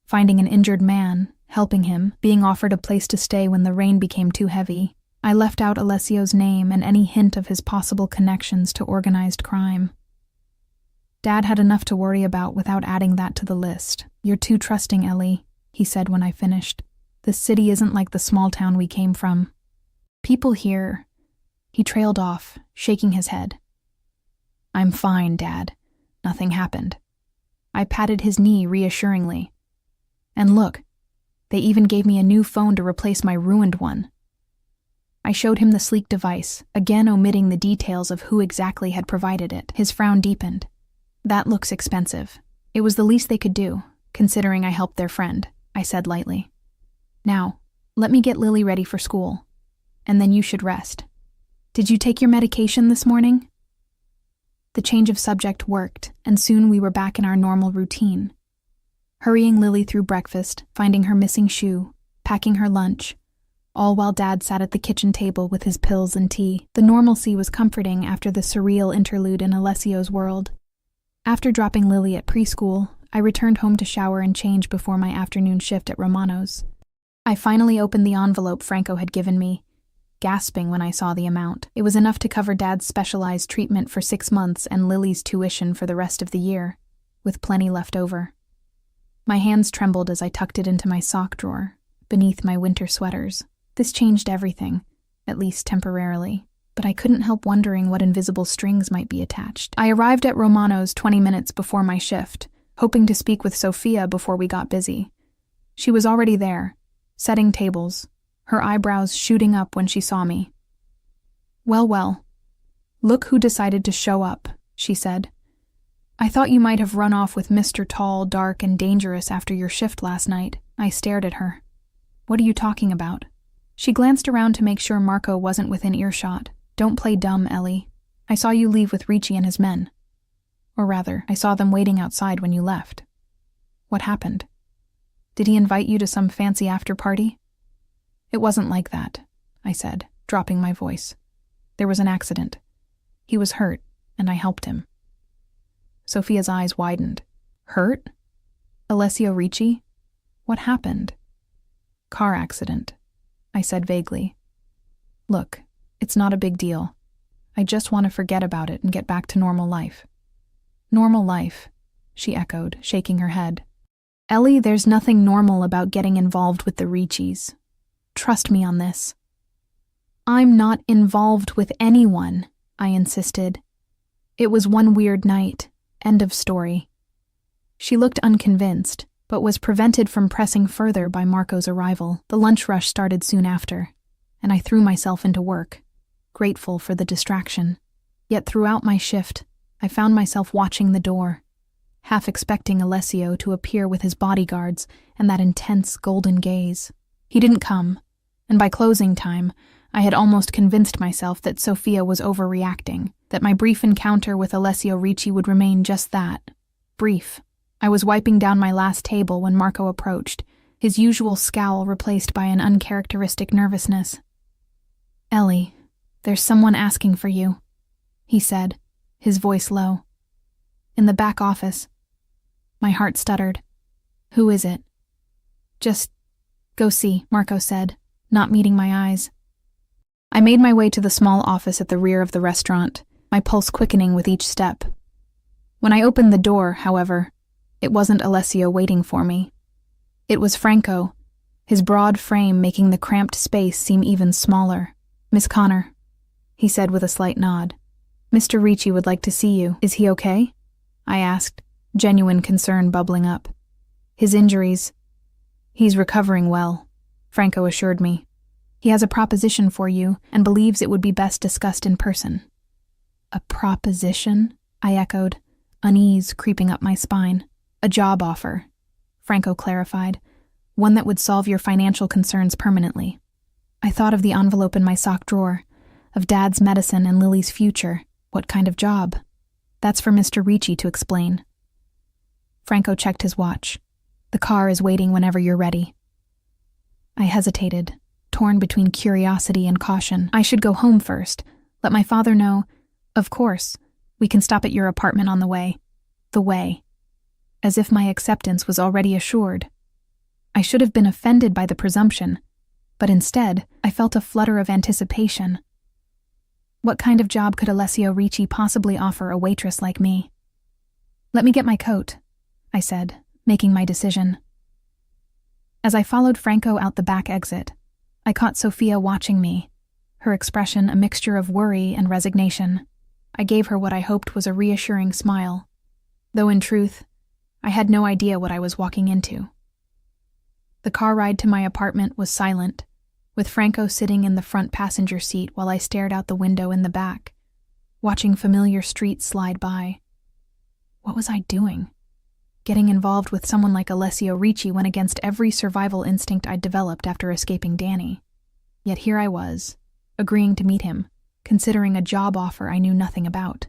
finding an injured man, helping him, being offered a place to stay when the rain became too heavy. I left out Alessio's name and any hint of his possible connections to organized crime. Dad had enough to worry about without adding that to the list. "You're too trusting, Ellie," he said when I finished. "This city isn't like the small town we came from. People here—" He trailed off, shaking his head. "I'm fine, Dad. Nothing happened." I patted his knee reassuringly. "And look, they even gave me a new phone to replace my ruined one." I showed him the sleek device, again omitting the details of who exactly had provided it. His frown deepened. "That looks expensive." "It was the least they could do, considering I helped their friend," I said lightly. "Now, let me get Lily ready for school, and then you should rest. Did you take your medication this morning?" The change of subject worked, and soon we were back in our normal routine. Hurrying Lily through breakfast, finding her missing shoe, packing her lunch, all while Dad sat at the kitchen table with his pills and tea. The normalcy was comforting after the surreal interlude in Alessio's world. After dropping Lily at preschool, I returned home to shower and change before my afternoon shift at Romano's. I finally opened the envelope Franco had given me, gasping when I saw the amount. It was enough to cover Dad's specialized treatment for 6 months and Lily's tuition for the rest of the year, with plenty left over. My hands trembled as I tucked it into my sock drawer, beneath my winter sweaters. This changed everything, at least temporarily, but I couldn't help wondering what invisible strings might be attached. I arrived at Romano's 20 minutes before my shift, hoping to speak with Sophia before we got busy. She was already there, setting tables, her eyebrows shooting up when she saw me. Well, look who decided to show up," she said. "I thought you might have run off with Mr. Tall, Dark, and Dangerous after your shift last night." I stared at her. "What are you talking about?" She glanced around to make sure Marco wasn't within earshot. "Don't play dumb, Ellie. I saw you leave with Ricci and his men. Or rather, I saw them waiting outside when you left. What happened? Did he invite you to some fancy after-party?" "It wasn't like that," I said, dropping my voice. "There was an accident. He was hurt, and I helped him." Sophia's eyes widened. "Hurt? Alessio Ricci? What happened?" "Car accident," I said vaguely. "Look, it's not a big deal. I just want to forget about it and get back to normal life." "Normal life," she echoed, shaking her head. "Ellie, there's nothing normal about getting involved with the Riccis. Trust me on this." "I'm not involved with anyone," I insisted. "It was one weird night. End of story." She looked unconvinced, but was prevented from pressing further by Marco's arrival. The lunch rush started soon after, and I threw myself into work, grateful for the distraction. Yet throughout my shift, I found myself watching the door, half expecting Alessio to appear with his bodyguards and that intense golden gaze. He didn't come, and by closing time, I had almost convinced myself that Sophia was overreacting, that my brief encounter with Alessio Ricci would remain just that, brief. I was wiping down my last table when Marco approached, his usual scowl replaced by an uncharacteristic nervousness. "Ellie, there's someone asking for you," he said, his voice low. "In the back office." My heart stuttered. "Who is it?" "Just go see," Marco said, not meeting my eyes. I made my way to the small office at the rear of the restaurant, my pulse quickening with each step. When I opened the door, however, it wasn't Alessio waiting for me. It was Franco, his broad frame making the cramped space seem even smaller. "Miss Connor," he said with a slight nod. "Mr. Ricci would like to see you. Is he okay?" I asked, genuine concern bubbling up. "His injuries—" "He's recovering well," Franco assured me. "He has a proposition for you and believes it would be best discussed in person." "A proposition?" I echoed, unease creeping up my spine. "A job offer," Franco clarified. "One that would solve your financial concerns permanently." I thought of the envelope in my sock drawer, of Dad's medicine and Lily's future. What kind of job? "That's for Mr. Ricci to explain." Franco checked his watch. "The car is waiting whenever you're ready." I hesitated, torn between curiosity and caution. I should go home first, let my father know. "Of course, we can stop at your apartment on the way." The way. As if my acceptance was already assured. I should have been offended by the presumption, but instead, I felt a flutter of anticipation. What kind of job could Alessio Ricci possibly offer a waitress like me? "Let me get my coat," I said, making my decision. As I followed Franco out the back exit, I caught Sophia watching me, her expression a mixture of worry and resignation. I gave her what I hoped was a reassuring smile, though in truth, I had no idea what I was walking into. The car ride to my apartment was silent, with Franco sitting in the front passenger seat while I stared out the window in the back, watching familiar streets slide by. What was I doing? Getting involved with someone like Alessio Ricci went against every survival instinct I'd developed after escaping Danny. Yet here I was, agreeing to meet him, considering a job offer I knew nothing about.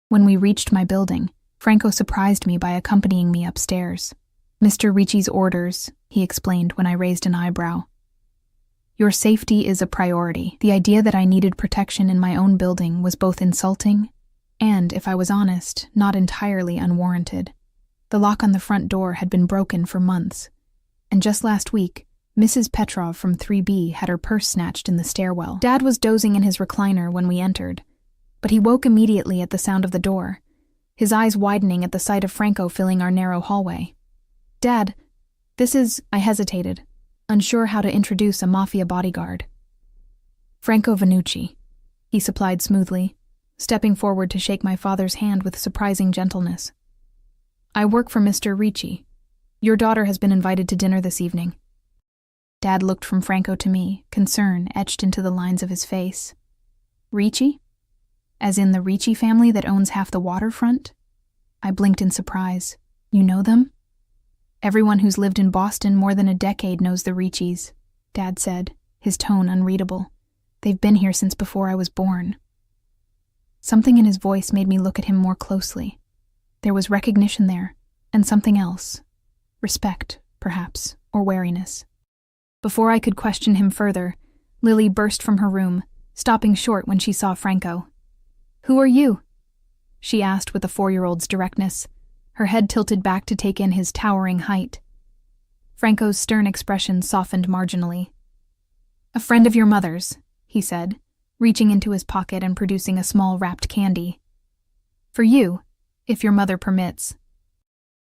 When we reached my building, Franco surprised me by accompanying me upstairs. "Mr. Ricci's orders," he explained when I raised an eyebrow. "Your safety is a priority." The idea that I needed protection in my own building was both insulting and, if I was honest, not entirely unwarranted. The lock on the front door had been broken for months, and just last week, Mrs. Petrov from 3B had her purse snatched in the stairwell. Dad was dozing in his recliner when we entered, but he woke immediately at the sound of the door, his eyes widening at the sight of Franco filling our narrow hallway. "Dad, this is—" I hesitated, unsure how to introduce a Mafia bodyguard. "Franco Vannucci," he supplied smoothly, stepping forward to shake my father's hand with surprising gentleness. "I work for Mr. Ricci. Your daughter has been invited to dinner this evening." Dad looked from Franco to me, concern etched into the lines of his face. "Ricci? As in the Ricci family that owns half the waterfront?" I blinked in surprise. "You know them?" "Everyone who's lived in Boston more than a decade knows the Riccis," Dad said, his tone unreadable. "They've been here since before I was born." Something in his voice made me look at him more closely. There was recognition there, and something else. Respect, perhaps, or wariness. Before I could question him further, Lily burst from her room, stopping short when she saw Franco. "Who are you?" she asked with a 4-year-old's directness, her head tilted back to take in his towering height. Franco's stern expression softened marginally. "A friend of your mother's," he said, reaching into his pocket and producing a small wrapped candy. "For you, if your mother permits."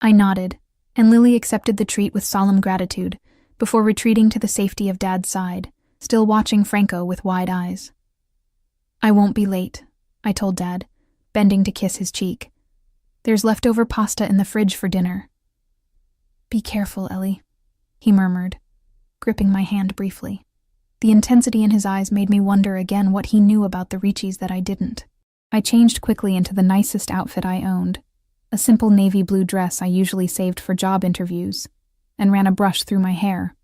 I nodded, and Lily accepted the treat with solemn gratitude, before retreating to the safety of Dad's side, still watching Franco with wide eyes. "I won't be late," I told Dad, bending to kiss his cheek. "There's leftover pasta in the fridge for dinner." "Be careful, Ellie," he murmured, gripping my hand briefly. The intensity in his eyes made me wonder again what he knew about the Riccis that I didn't. I changed quickly into the nicest outfit I owned, a simple navy blue dress I usually saved for job interviews, and ran a brush through my hair.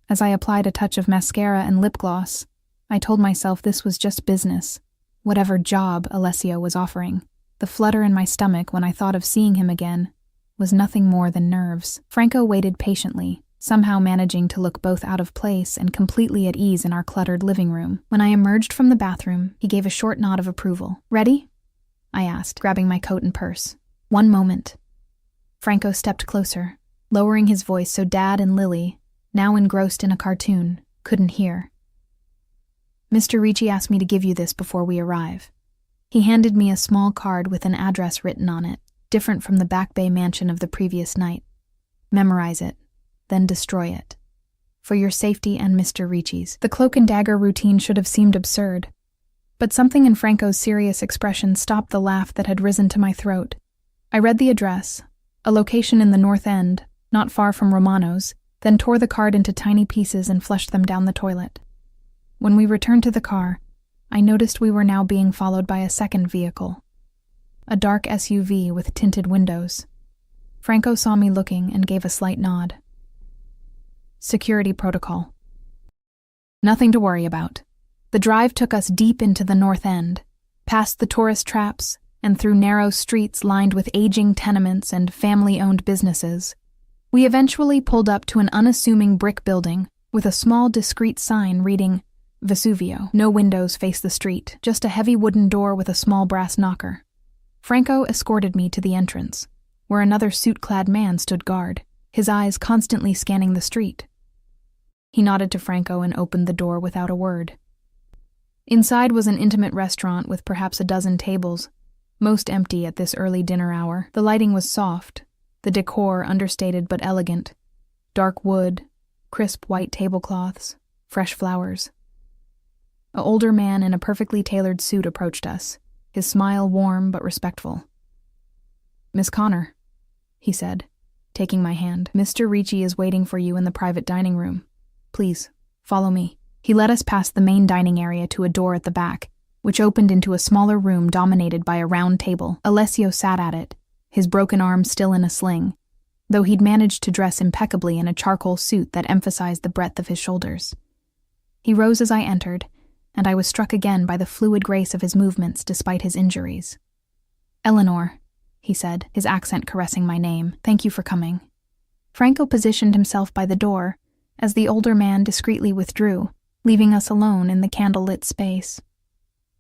As I applied a touch of mascara and lip gloss, I told myself this was just business, whatever job Alessio was offering. The flutter in my stomach when I thought of seeing him again was nothing more than nerves. Franco waited patiently, somehow managing to look both out of place and completely at ease in our cluttered living room. When I emerged from the bathroom, he gave a short nod of approval. "Ready?" I asked, grabbing my coat and purse. "One moment." Franco stepped closer, lowering his voice so Dad and Lily, now engrossed in a cartoon, couldn't hear. Mr. Ricci asked me to give you this before we arrive. He handed me a small card with an address written on it, different from the Back Bay mansion of the previous night. Memorize it, then destroy it. For your safety and Mr. Ricci's. The cloak and dagger routine should have seemed absurd, but something in Franco's serious expression stopped the laugh that had risen to my throat. I read the address, a location in the North End, not far from Romano's, then tore the card into tiny pieces and flushed them down the toilet. When we returned to the car, I noticed we were now being followed by a second vehicle, a dark SUV with tinted windows. Franco saw me looking and gave a slight nod. Security protocol. Nothing to worry about. The drive took us deep into the North End, past the tourist traps, and through narrow streets lined with aging tenements and family-owned businesses. We eventually pulled up to an unassuming brick building with a small, discreet sign reading Vesuvio. No windows face the street, just a heavy wooden door with a small brass knocker. Franco escorted me to the entrance, where another suit-clad man stood guard, his eyes constantly scanning the street. He nodded to Franco and opened the door without a word. Inside was an intimate restaurant with perhaps a dozen tables, most empty at this early dinner hour. The lighting was soft, the decor understated but elegant. Dark wood, crisp white tablecloths, fresh flowers. An older man in a perfectly tailored suit approached us, his smile warm but respectful. "Miss Connor," he said, taking my hand. "Mr. Ricci is waiting for you in the private dining room. Please, follow me." He led us past the main dining area to a door at the back, which opened into a smaller room dominated by a round table. Alessio sat at it, his broken arm still in a sling, though he'd managed to dress impeccably in a charcoal suit that emphasized the breadth of his shoulders. He rose as I entered, and I was struck again by the fluid grace of his movements despite his injuries. "Eleanor," he said, his accent caressing my name, "thank you for coming." Franco positioned himself by the door, as the older man discreetly withdrew, leaving us alone in the candle-lit space.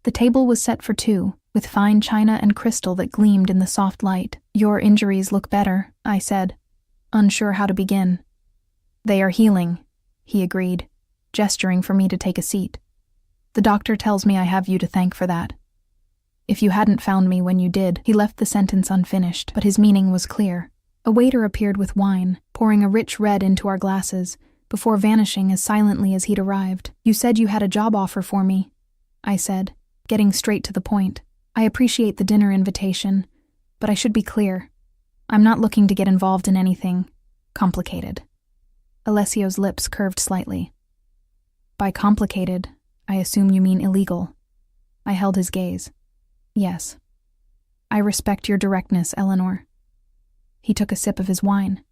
The table was set for two, with fine china and crystal that gleamed in the soft light. "Your injuries look better," I said, unsure how to begin. "They are healing," he agreed, gesturing for me to take a seat. "The doctor tells me I have you to thank for that. If you hadn't found me when you did." He left the sentence unfinished, but his meaning was clear. A waiter appeared with wine, pouring a rich red into our glasses, before vanishing as silently as he'd arrived. "You said you had a job offer for me," I said, getting straight to the point. "I appreciate the dinner invitation, but I should be clear. I'm not looking to get involved in anything complicated." Alessio's lips curved slightly. "By complicated, I assume you mean illegal." I held his gaze. "Yes. I respect your directness, Eleanor." He took a sip of his wine.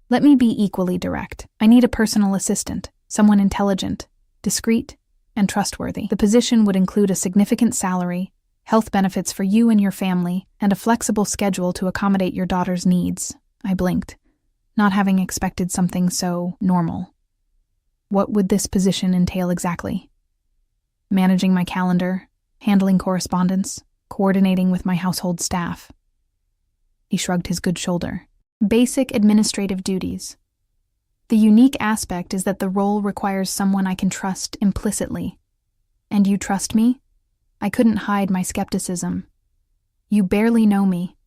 "Let me be equally direct. I need a personal assistant, someone intelligent, discreet, and trustworthy. The position would include a significant salary, health benefits for you and your family, and a flexible schedule to accommodate your daughter's needs." I blinked, not having expected something so normal. What would this position entail exactly? Managing my calendar, handling correspondence, coordinating with my household staff. He shrugged his good shoulder. "Basic administrative duties. The unique aspect is that the role requires someone I can trust implicitly. And you trust me?" I couldn't hide my skepticism. "You barely know me."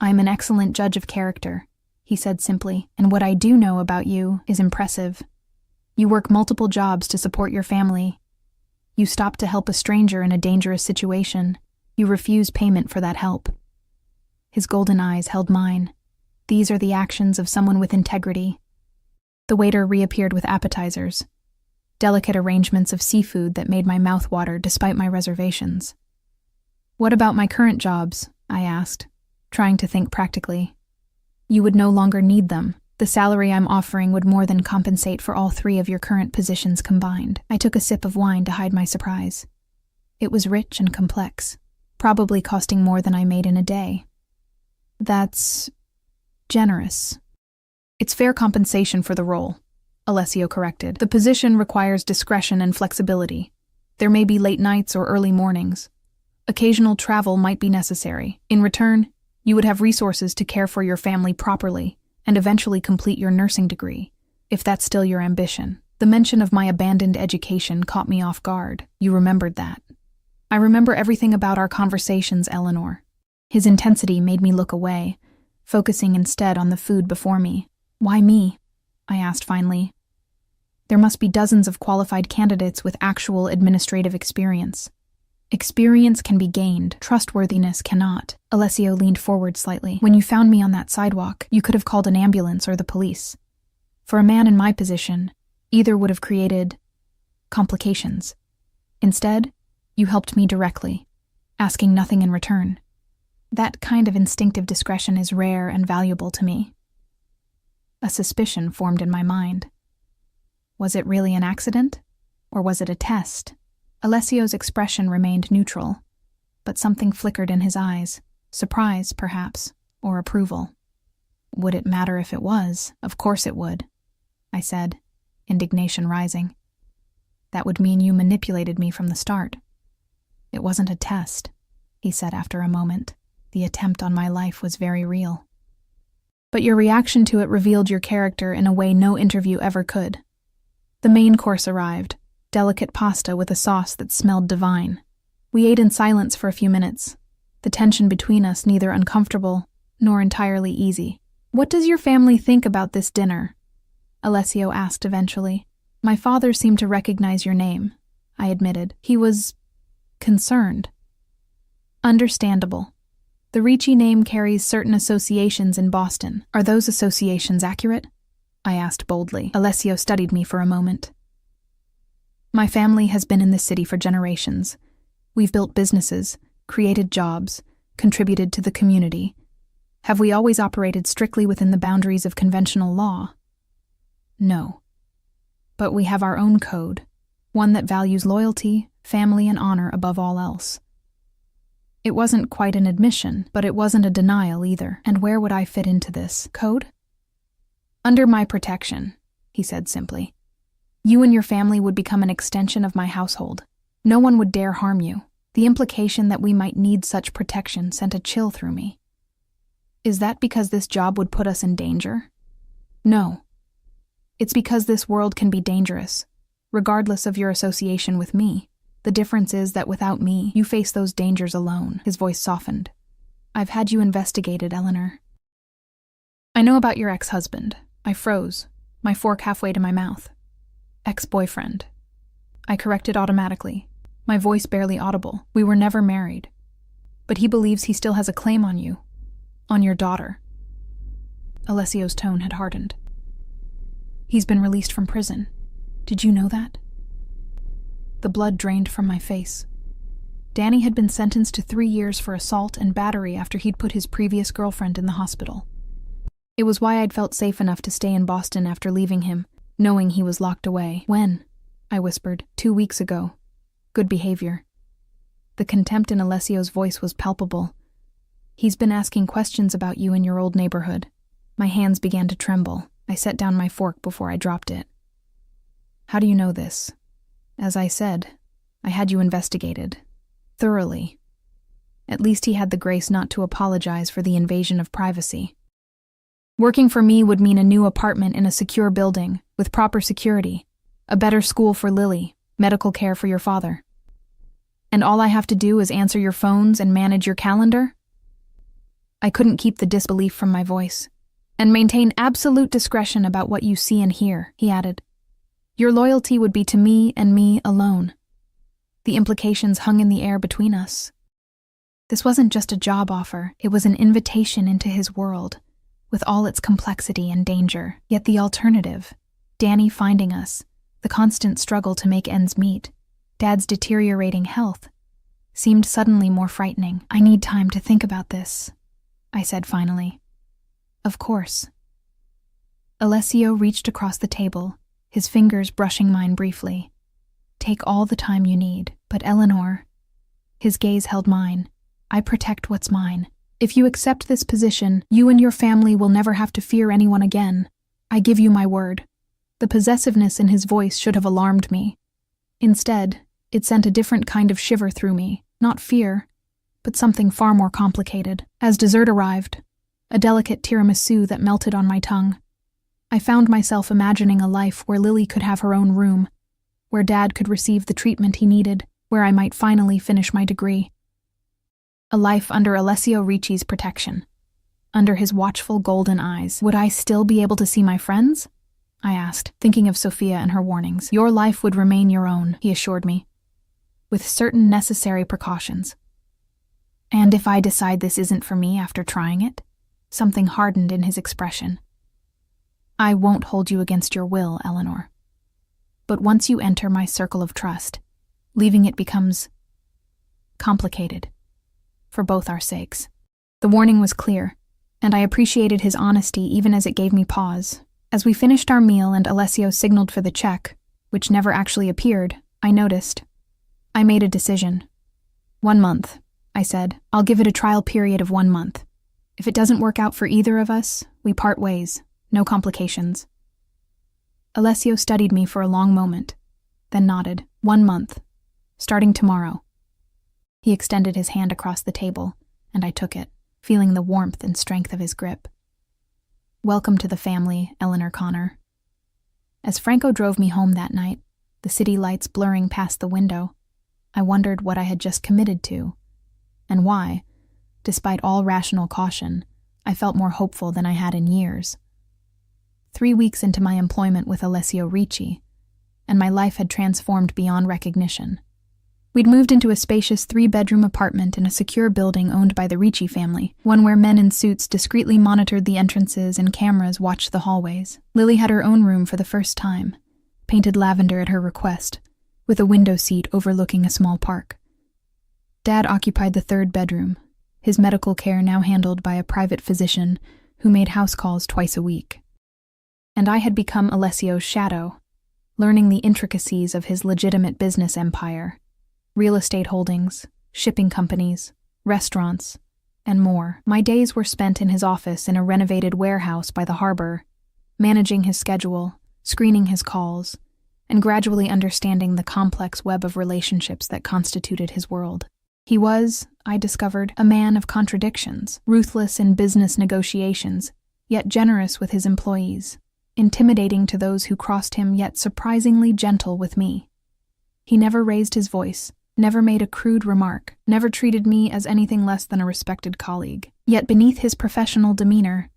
"I'm an excellent judge of character," he said simply, "and what I do know about you is impressive. You work multiple jobs to support your family. You stop to help a stranger in a dangerous situation. You refuse payment for that help." His golden eyes held mine. These are the actions of someone with integrity. The waiter reappeared with appetizers, delicate arrangements of seafood that made my mouth water despite my reservations. "What about my current jobs?" I asked, trying to think practically. "You would no longer need them. The salary I'm offering would more than compensate for all three of your current positions combined." I took a sip of wine to hide my surprise. It was rich and complex, probably costing more than I made in a day. "That's generous." "It's fair compensation for the role," Alessio corrected. "The position requires discretion and flexibility. There may be late nights or early mornings. Occasional travel might be necessary. In return, you would have resources to care for your family properly and eventually complete your nursing degree, if that's still your ambition." The mention of my abandoned education caught me off guard. You remembered that. I remember everything about our conversations, Eleanor. His intensity made me look away, focusing instead on the food before me. Why me? I asked finally. There must be dozens of qualified candidates with actual administrative experience. Experience can be gained, trustworthiness cannot. Alessio leaned forward slightly. When you found me on that sidewalk, you could have called an ambulance or the police. For a man in my position, either would have created complications. Instead, you helped me directly, asking nothing in return. That kind of instinctive discretion is rare and valuable to me. A suspicion formed in my mind. Was it really an accident? Or was it a test? Alessio's expression remained neutral, but something flickered in his eyes, surprise, perhaps, or approval. Would it matter if it was? Of course it would, I said, indignation rising. That would mean you manipulated me from the start. It wasn't a test, he said after a moment. The attempt on my life was very real. But your reaction to it revealed your character in a way no interview ever could. The main course arrived, delicate pasta with a sauce that smelled divine. We ate in silence for a few minutes, the tension between us neither uncomfortable nor entirely easy. What does your family think about this dinner? Alessio asked eventually. My father seemed to recognize your name, I admitted. He was concerned. Understandable. The Ricci name carries certain associations in Boston. Are those associations accurate? I asked boldly. Alessio studied me for a moment. My family has been in this city for generations. We've built businesses, created jobs, contributed to the community. Have we always operated strictly within the boundaries of conventional law? No. But we have our own code, one that values loyalty, family, and honor above all else. It wasn't quite an admission, but it wasn't a denial either. And where would I fit into this code? Under my protection, he said simply. You and your family would become an extension of my household. No one would dare harm you. The implication that we might need such protection sent a chill through me. Is that because this job would put us in danger? No. It's because this world can be dangerous, regardless of your association with me. The difference is that without me, you face those dangers alone. His voice softened. I've had you investigated, Eleanor. I know about your ex-husband. I froze, my fork halfway to my mouth. Ex-boyfriend. I corrected automatically, my voice barely audible. We were never married. But he believes he still has a claim on you. On your daughter. Alessio's tone had hardened. He's been released from prison. Did you know that? The blood drained from my face. Danny had been sentenced to 3 years for assault and battery after he'd put his previous girlfriend in the hospital. It was why I'd felt safe enough to stay in Boston after leaving him, knowing he was locked away. When? I whispered. 2 weeks ago. Good behavior. The contempt in Alessio's voice was palpable. He's been asking questions about you in your old neighborhood. My hands began to tremble. I set down my fork before I dropped it. How do you know this? As I said, I had you investigated. Thoroughly. At least he had the grace not to apologize for the invasion of privacy. Working for me would mean a new apartment in a secure building, with proper security, a better school for Lily, medical care for your father. And all I have to do is answer your phones and manage your calendar? I couldn't keep the disbelief from my voice. And maintain absolute discretion about what you see and hear, he added. Your loyalty would be to me and me alone. The implications hung in the air between us. This wasn't just a job offer, it was an invitation into his world, with all its complexity and danger. Yet the alternative, Danny finding us, the constant struggle to make ends meet, Dad's deteriorating health, seemed suddenly more frightening. I need time to think about this, I said finally. Of course. Alessio reached across the table, his fingers brushing mine briefly. Take all the time you need, but Eleanor... His gaze held mine. I protect what's mine. If you accept this position, you and your family will never have to fear anyone again. I give you my word. The possessiveness in his voice should have alarmed me. Instead, it sent a different kind of shiver through me, not fear, but something far more complicated. As dessert arrived, a delicate tiramisu that melted on my tongue, I found myself imagining a life where Lily could have her own room, where Dad could receive the treatment he needed, where I might finally finish my degree. A life under Alessio Ricci's protection. Under his watchful golden eyes. Would I still be able to see my friends? I asked, thinking of Sophia and her warnings. Your life would remain your own, he assured me, with certain necessary precautions. And if I decide this isn't for me after trying it? Something hardened in his expression. I won't hold you against your will, Eleanor. But once you enter my circle of trust, leaving it becomes complicated, for both our sakes. The warning was clear, and I appreciated his honesty even as it gave me pause. As we finished our meal and Alessio signaled for the check, which never actually appeared, I noticed. I made a decision. 1 month, I said. I'll give it a trial period of 1 month. If it doesn't work out for either of us, we part ways. No complications. Alessio studied me for a long moment, then nodded. 1 month. Starting tomorrow. He extended his hand across the table, and I took it, feeling the warmth and strength of his grip. Welcome to the family, Eleanor Connor. As Franco drove me home that night, the city lights blurring past the window, I wondered what I had just committed to, and why, despite all rational caution, I felt more hopeful than I had in years. 3 weeks into my employment with Alessio Ricci, and my life had transformed beyond recognition. We'd moved into a spacious 3-bedroom apartment in a secure building owned by the Ricci family, one where men in suits discreetly monitored the entrances and cameras watched the hallways. Lily had her own room for the first time, painted lavender at her request, with a window seat overlooking a small park. Dad occupied the 3rd bedroom, his medical care now handled by a private physician who made house calls twice a week. And I had become Alessio's shadow, learning the intricacies of his legitimate business empire. Real estate holdings, shipping companies, restaurants, and more. My days were spent in his office in a renovated warehouse by the harbor, managing his schedule, screening his calls, and gradually understanding the complex web of relationships that constituted his world. He was, I discovered, a man of contradictions, ruthless in business negotiations, yet generous with his employees, intimidating to those who crossed him, yet surprisingly gentle with me. He never raised his voice, never made a crude remark, never treated me as anything less than a respected colleague. Yet beneath his professional demeanor,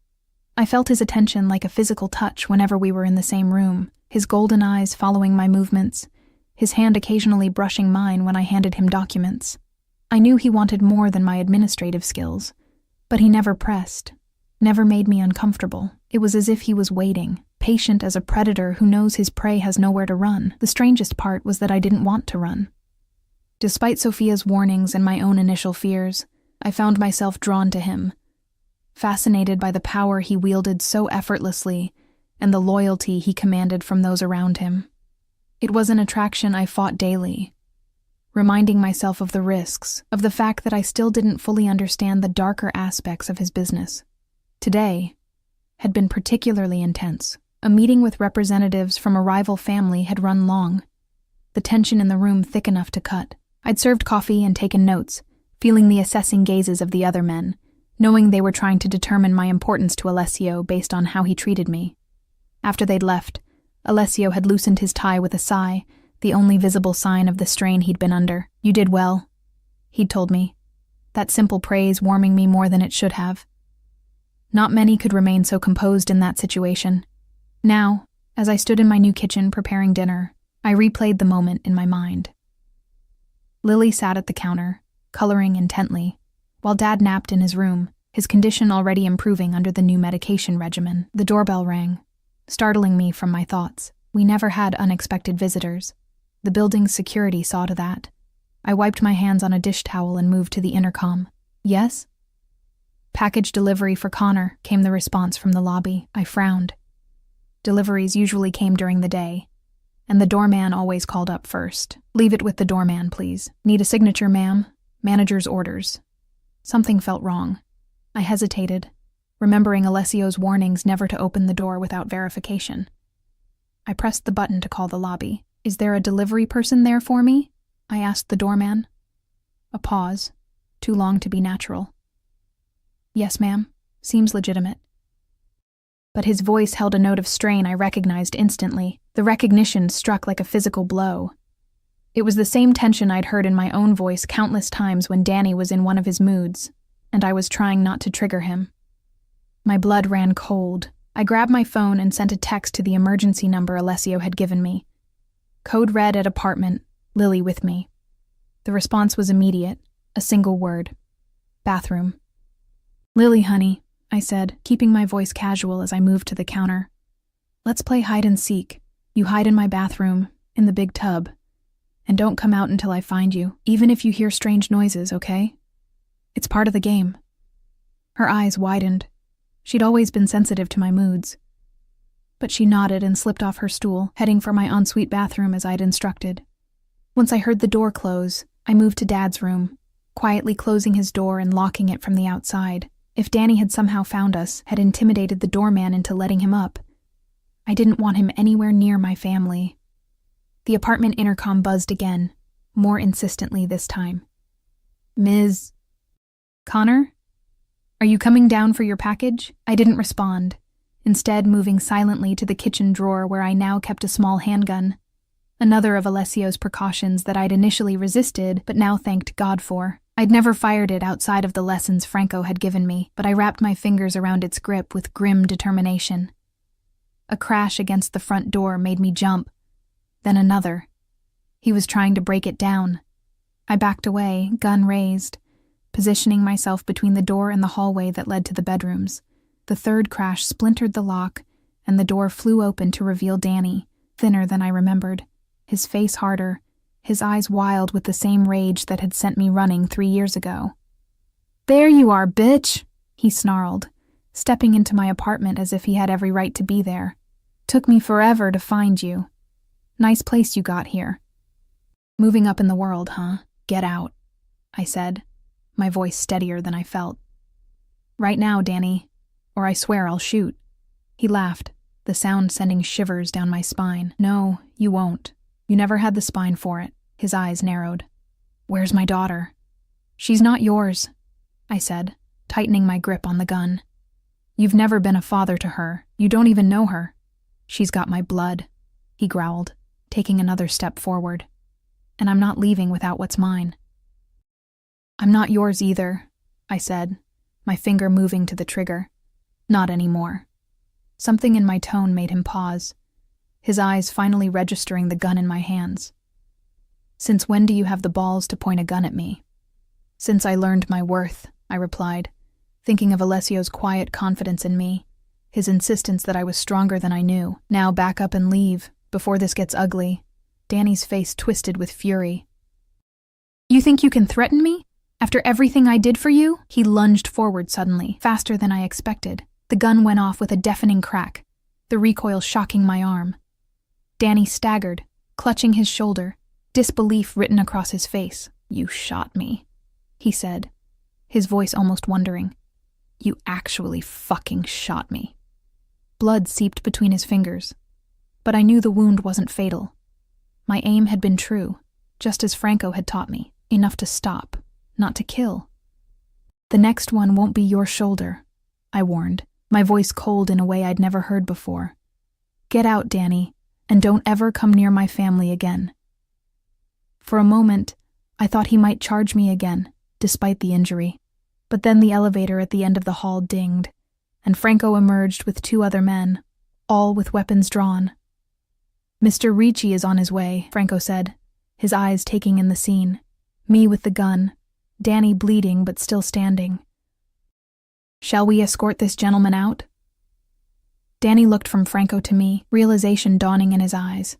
I felt his attention like a physical touch whenever we were in the same room, his golden eyes following my movements, his hand occasionally brushing mine when I handed him documents. I knew he wanted more than my administrative skills, but he never pressed, never made me uncomfortable. It was as if he was waiting, patient as a predator who knows his prey has nowhere to run. The strangest part was that I didn't want to run. Despite Sophia's warnings and my own initial fears, I found myself drawn to him, fascinated by the power he wielded so effortlessly and the loyalty he commanded from those around him. It was an attraction I fought daily, reminding myself of the risks, of the fact that I still didn't fully understand the darker aspects of his business. Today had been particularly intense. A meeting with representatives from a rival family had run long, the tension in the room thick enough to cut. I'd served coffee and taken notes, feeling the assessing gazes of the other men, knowing they were trying to determine my importance to Alessio based on how he treated me. After they'd left, Alessio had loosened his tie with a sigh, the only visible sign of the strain he'd been under. You did well, he'd told me, that simple praise warming me more than it should have. Not many could remain so composed in that situation. Now, as I stood in my new kitchen preparing dinner, I replayed the moment in my mind. Lily sat at the counter, coloring intently, while Dad napped in his room, his condition already improving under the new medication regimen. The doorbell rang, startling me from my thoughts. We never had unexpected visitors. The building's security saw to that. I wiped my hands on a dish towel and moved to the intercom. Yes? Package delivery for Connor, came the response from the lobby. I frowned. Deliveries usually came during the day, and the doorman always called up first. Leave it with the doorman, please. Need a signature, ma'am? Manager's orders. Something felt wrong. I hesitated, remembering Alessio's warnings never to open the door without verification. I pressed the button to call the lobby. Is there a delivery person there for me? I asked the doorman. A pause, too long to be natural. Yes, ma'am. Seems legitimate. but his voice held a note of strain I recognized instantly. The recognition struck like a physical blow. It was the same tension I'd heard in my own voice countless times when Danny was in one of his moods, and I was trying not to trigger him. My blood ran cold. I grabbed my phone and sent a text to the emergency number Alessio had given me. Code red at apartment, Lily with me. The response was immediate, a single word. Bathroom. Lily, honey, I said, keeping my voice casual as I moved to the counter. Let's play hide and seek. You hide in my bathroom, in the big tub. And don't come out until I find you, even if you hear strange noises, okay? It's part of the game. Her eyes widened. She'd always been sensitive to my moods. But she nodded and slipped off her stool, heading for my ensuite bathroom as I'd instructed. Once I heard the door close, I moved to Dad's room, quietly closing his door and locking it from the outside. If Danny had somehow found us, had intimidated the doorman into letting him up, I didn't want him anywhere near my family. The apartment intercom buzzed again, more insistently this time. Ms. Connor? Are you coming down for your package? I didn't respond, instead moving silently to the kitchen drawer where I now kept a small handgun, another of Alessio's precautions that I'd initially resisted but now thanked God for. I'd never fired it outside of the lessons Franco had given me, but I wrapped my fingers around its grip with grim determination. A crash against the front door made me jump, then another. He was trying to break it down. I backed away, gun raised, positioning myself between the door and the hallway that led to the bedrooms. The third crash splintered the lock, and the door flew open to reveal Danny, thinner than I remembered, his face harder, his eyes wild with the same rage that had sent me running 3 years ago. There you are, bitch, he snarled, stepping into my apartment as if he had every right to be there. Took me forever to find you. Nice place you got here. Moving up in the world, huh? Get out, I said, my voice steadier than I felt. Right now, Danny, or I swear I'll shoot. He laughed, the sound sending shivers down my spine. No, you won't. You never had the spine for it. His eyes narrowed. Where's my daughter? She's not yours, I said, tightening my grip on the gun. You've never been a father to her. You don't even know her. She's got my blood, he growled, taking another step forward. And I'm not leaving without what's mine. I'm not yours either, I said, my finger moving to the trigger. Not anymore. Something in my tone made him pause, his eyes finally registering the gun in my hands. Since when do you have the balls to point a gun at me? Since I learned my worth, I replied, thinking of Alessio's quiet confidence in me, his insistence that I was stronger than I knew. Now back up and leave, before this gets ugly. Danny's face twisted with fury. You think you can threaten me? After everything I did for you? He lunged forward suddenly, faster than I expected. The gun went off with a deafening crack, the recoil shocking my arm. Danny staggered, clutching his shoulder, disbelief written across his face. You shot me, he said, his voice almost wondering. You actually fucking shot me. Blood seeped between his fingers, but I knew the wound wasn't fatal. My aim had been true, just as Franco had taught me, enough to stop, not to kill. The next one won't be your shoulder, I warned, my voice cold in a way I'd never heard before. Get out, Danny, and don't ever come near my family again. For a moment, I thought he might charge me again, despite the injury. But then the elevator at the end of the hall dinged, and Franco emerged with 2 other men, all with weapons drawn. Mr. Ricci is on his way, Franco said, his eyes taking in the scene. Me with the gun, Danny bleeding but still standing. Shall we escort this gentleman out? Danny looked from Franco to me, realization dawning in his eyes.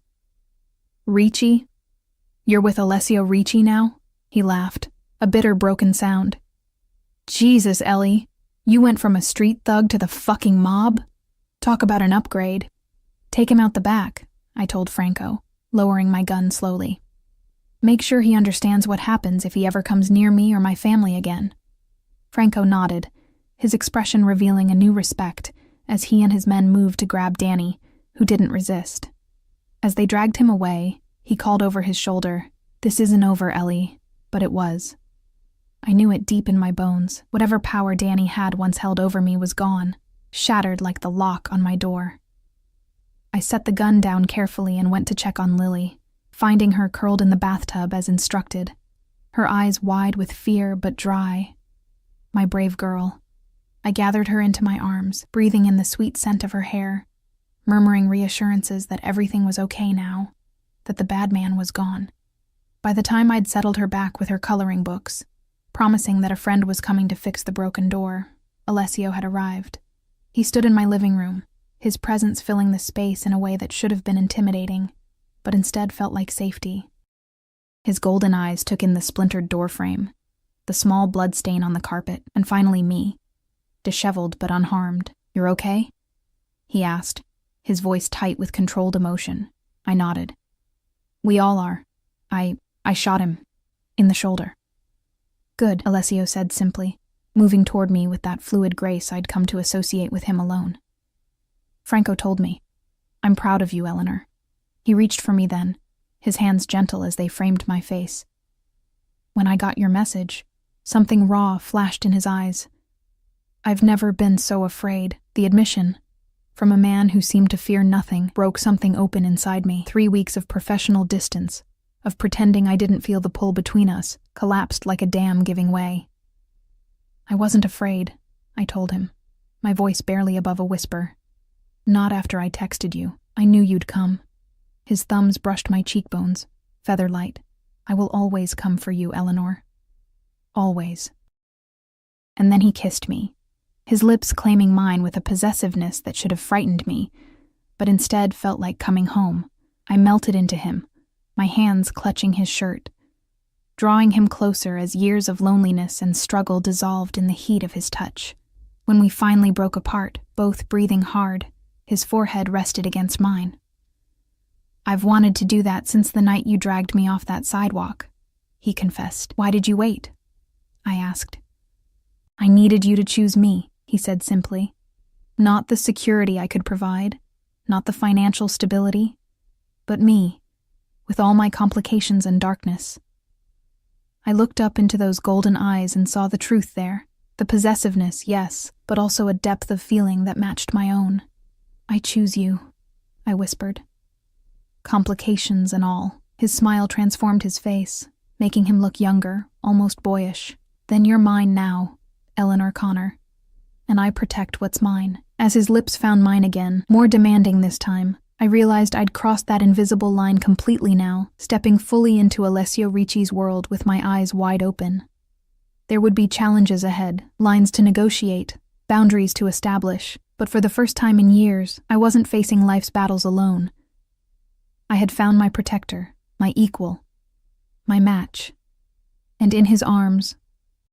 Ricci? You're with Alessio Ricci now? He laughed, a bitter broken sound. Jesus, Ellie, you went from a street thug to the fucking mob? Talk about an upgrade. Take him out the back, I told Franco, lowering my gun slowly. Make sure he understands what happens if he ever comes near me or my family again. Franco nodded, his expression revealing a new respect as he and his men moved to grab Danny, who didn't resist. As they dragged him away, he called over his shoulder, This isn't over, Ellie, but it was. I knew it deep in my bones. Whatever power Danny had once held over me was gone. shattered like the lock on my door. I set the gun down carefully and went to check on Lily, finding her curled in the bathtub as instructed, her eyes wide with fear but dry. My brave girl. I gathered her into my arms, breathing in the sweet scent of her hair, murmuring reassurances that everything was okay now, that the bad man was gone. By the time I'd settled her back with her coloring books, promising that a friend was coming to fix the broken door, Alessio had arrived. He stood in my living room, his presence filling the space in a way that should have been intimidating, but instead felt like safety. His golden eyes took in the splintered doorframe, the small blood stain on the carpet, and finally me, disheveled but unharmed. "You're okay?" he asked, his voice tight with controlled emotion. I nodded. "We all are. I shot him. In the shoulder." "Good," Alessio said simply, moving toward me with that fluid grace I'd come to associate with him alone. "Franco told me. I'm proud of you, Eleanor." He reached for me then, his hands gentle as they framed my face. "When I got your message, something raw flashed in his eyes. I've never been so afraid." The admission, from a man who seemed to fear nothing, broke something open inside me. 3 weeks of professional distance, of pretending I didn't feel the pull between us, collapsed like a dam giving way. "I wasn't afraid," I told him, my voice barely above a whisper. "Not after I texted you. I knew you'd come." His thumbs brushed my cheekbones, feather light. "I will always come for you, Eleanor. Always." And then he kissed me, his lips claiming mine with a possessiveness that should have frightened me, but instead felt like coming home. I melted into him, my hands clutching his shirt, drawing him closer as years of loneliness and struggle dissolved in the heat of his touch. When we finally broke apart, both breathing hard, his forehead rested against mine. "I've wanted to do that since the night you dragged me off that sidewalk," he confessed. "Why did you wait?" I asked. "I needed you to choose me," he said simply. "Not the security I could provide, not the financial stability, but me, with all my complications and darkness." I looked up into those golden eyes and saw the truth there, the possessiveness, yes, but also a depth of feeling that matched my own. "I choose you," I whispered. Complications and all. His smile transformed his face, making him look younger, almost boyish. "Then you're mine now, Eleanor Connor, and I protect what's mine." As his lips found mine again, more demanding this time, I realized I'd crossed that invisible line completely now, stepping fully into Alessio Ricci's world with my eyes wide open. There would be challenges ahead, lines to negotiate, boundaries to establish, but for the first time in years, I wasn't facing life's battles alone. I had found my protector, my equal, my match. And in his arms,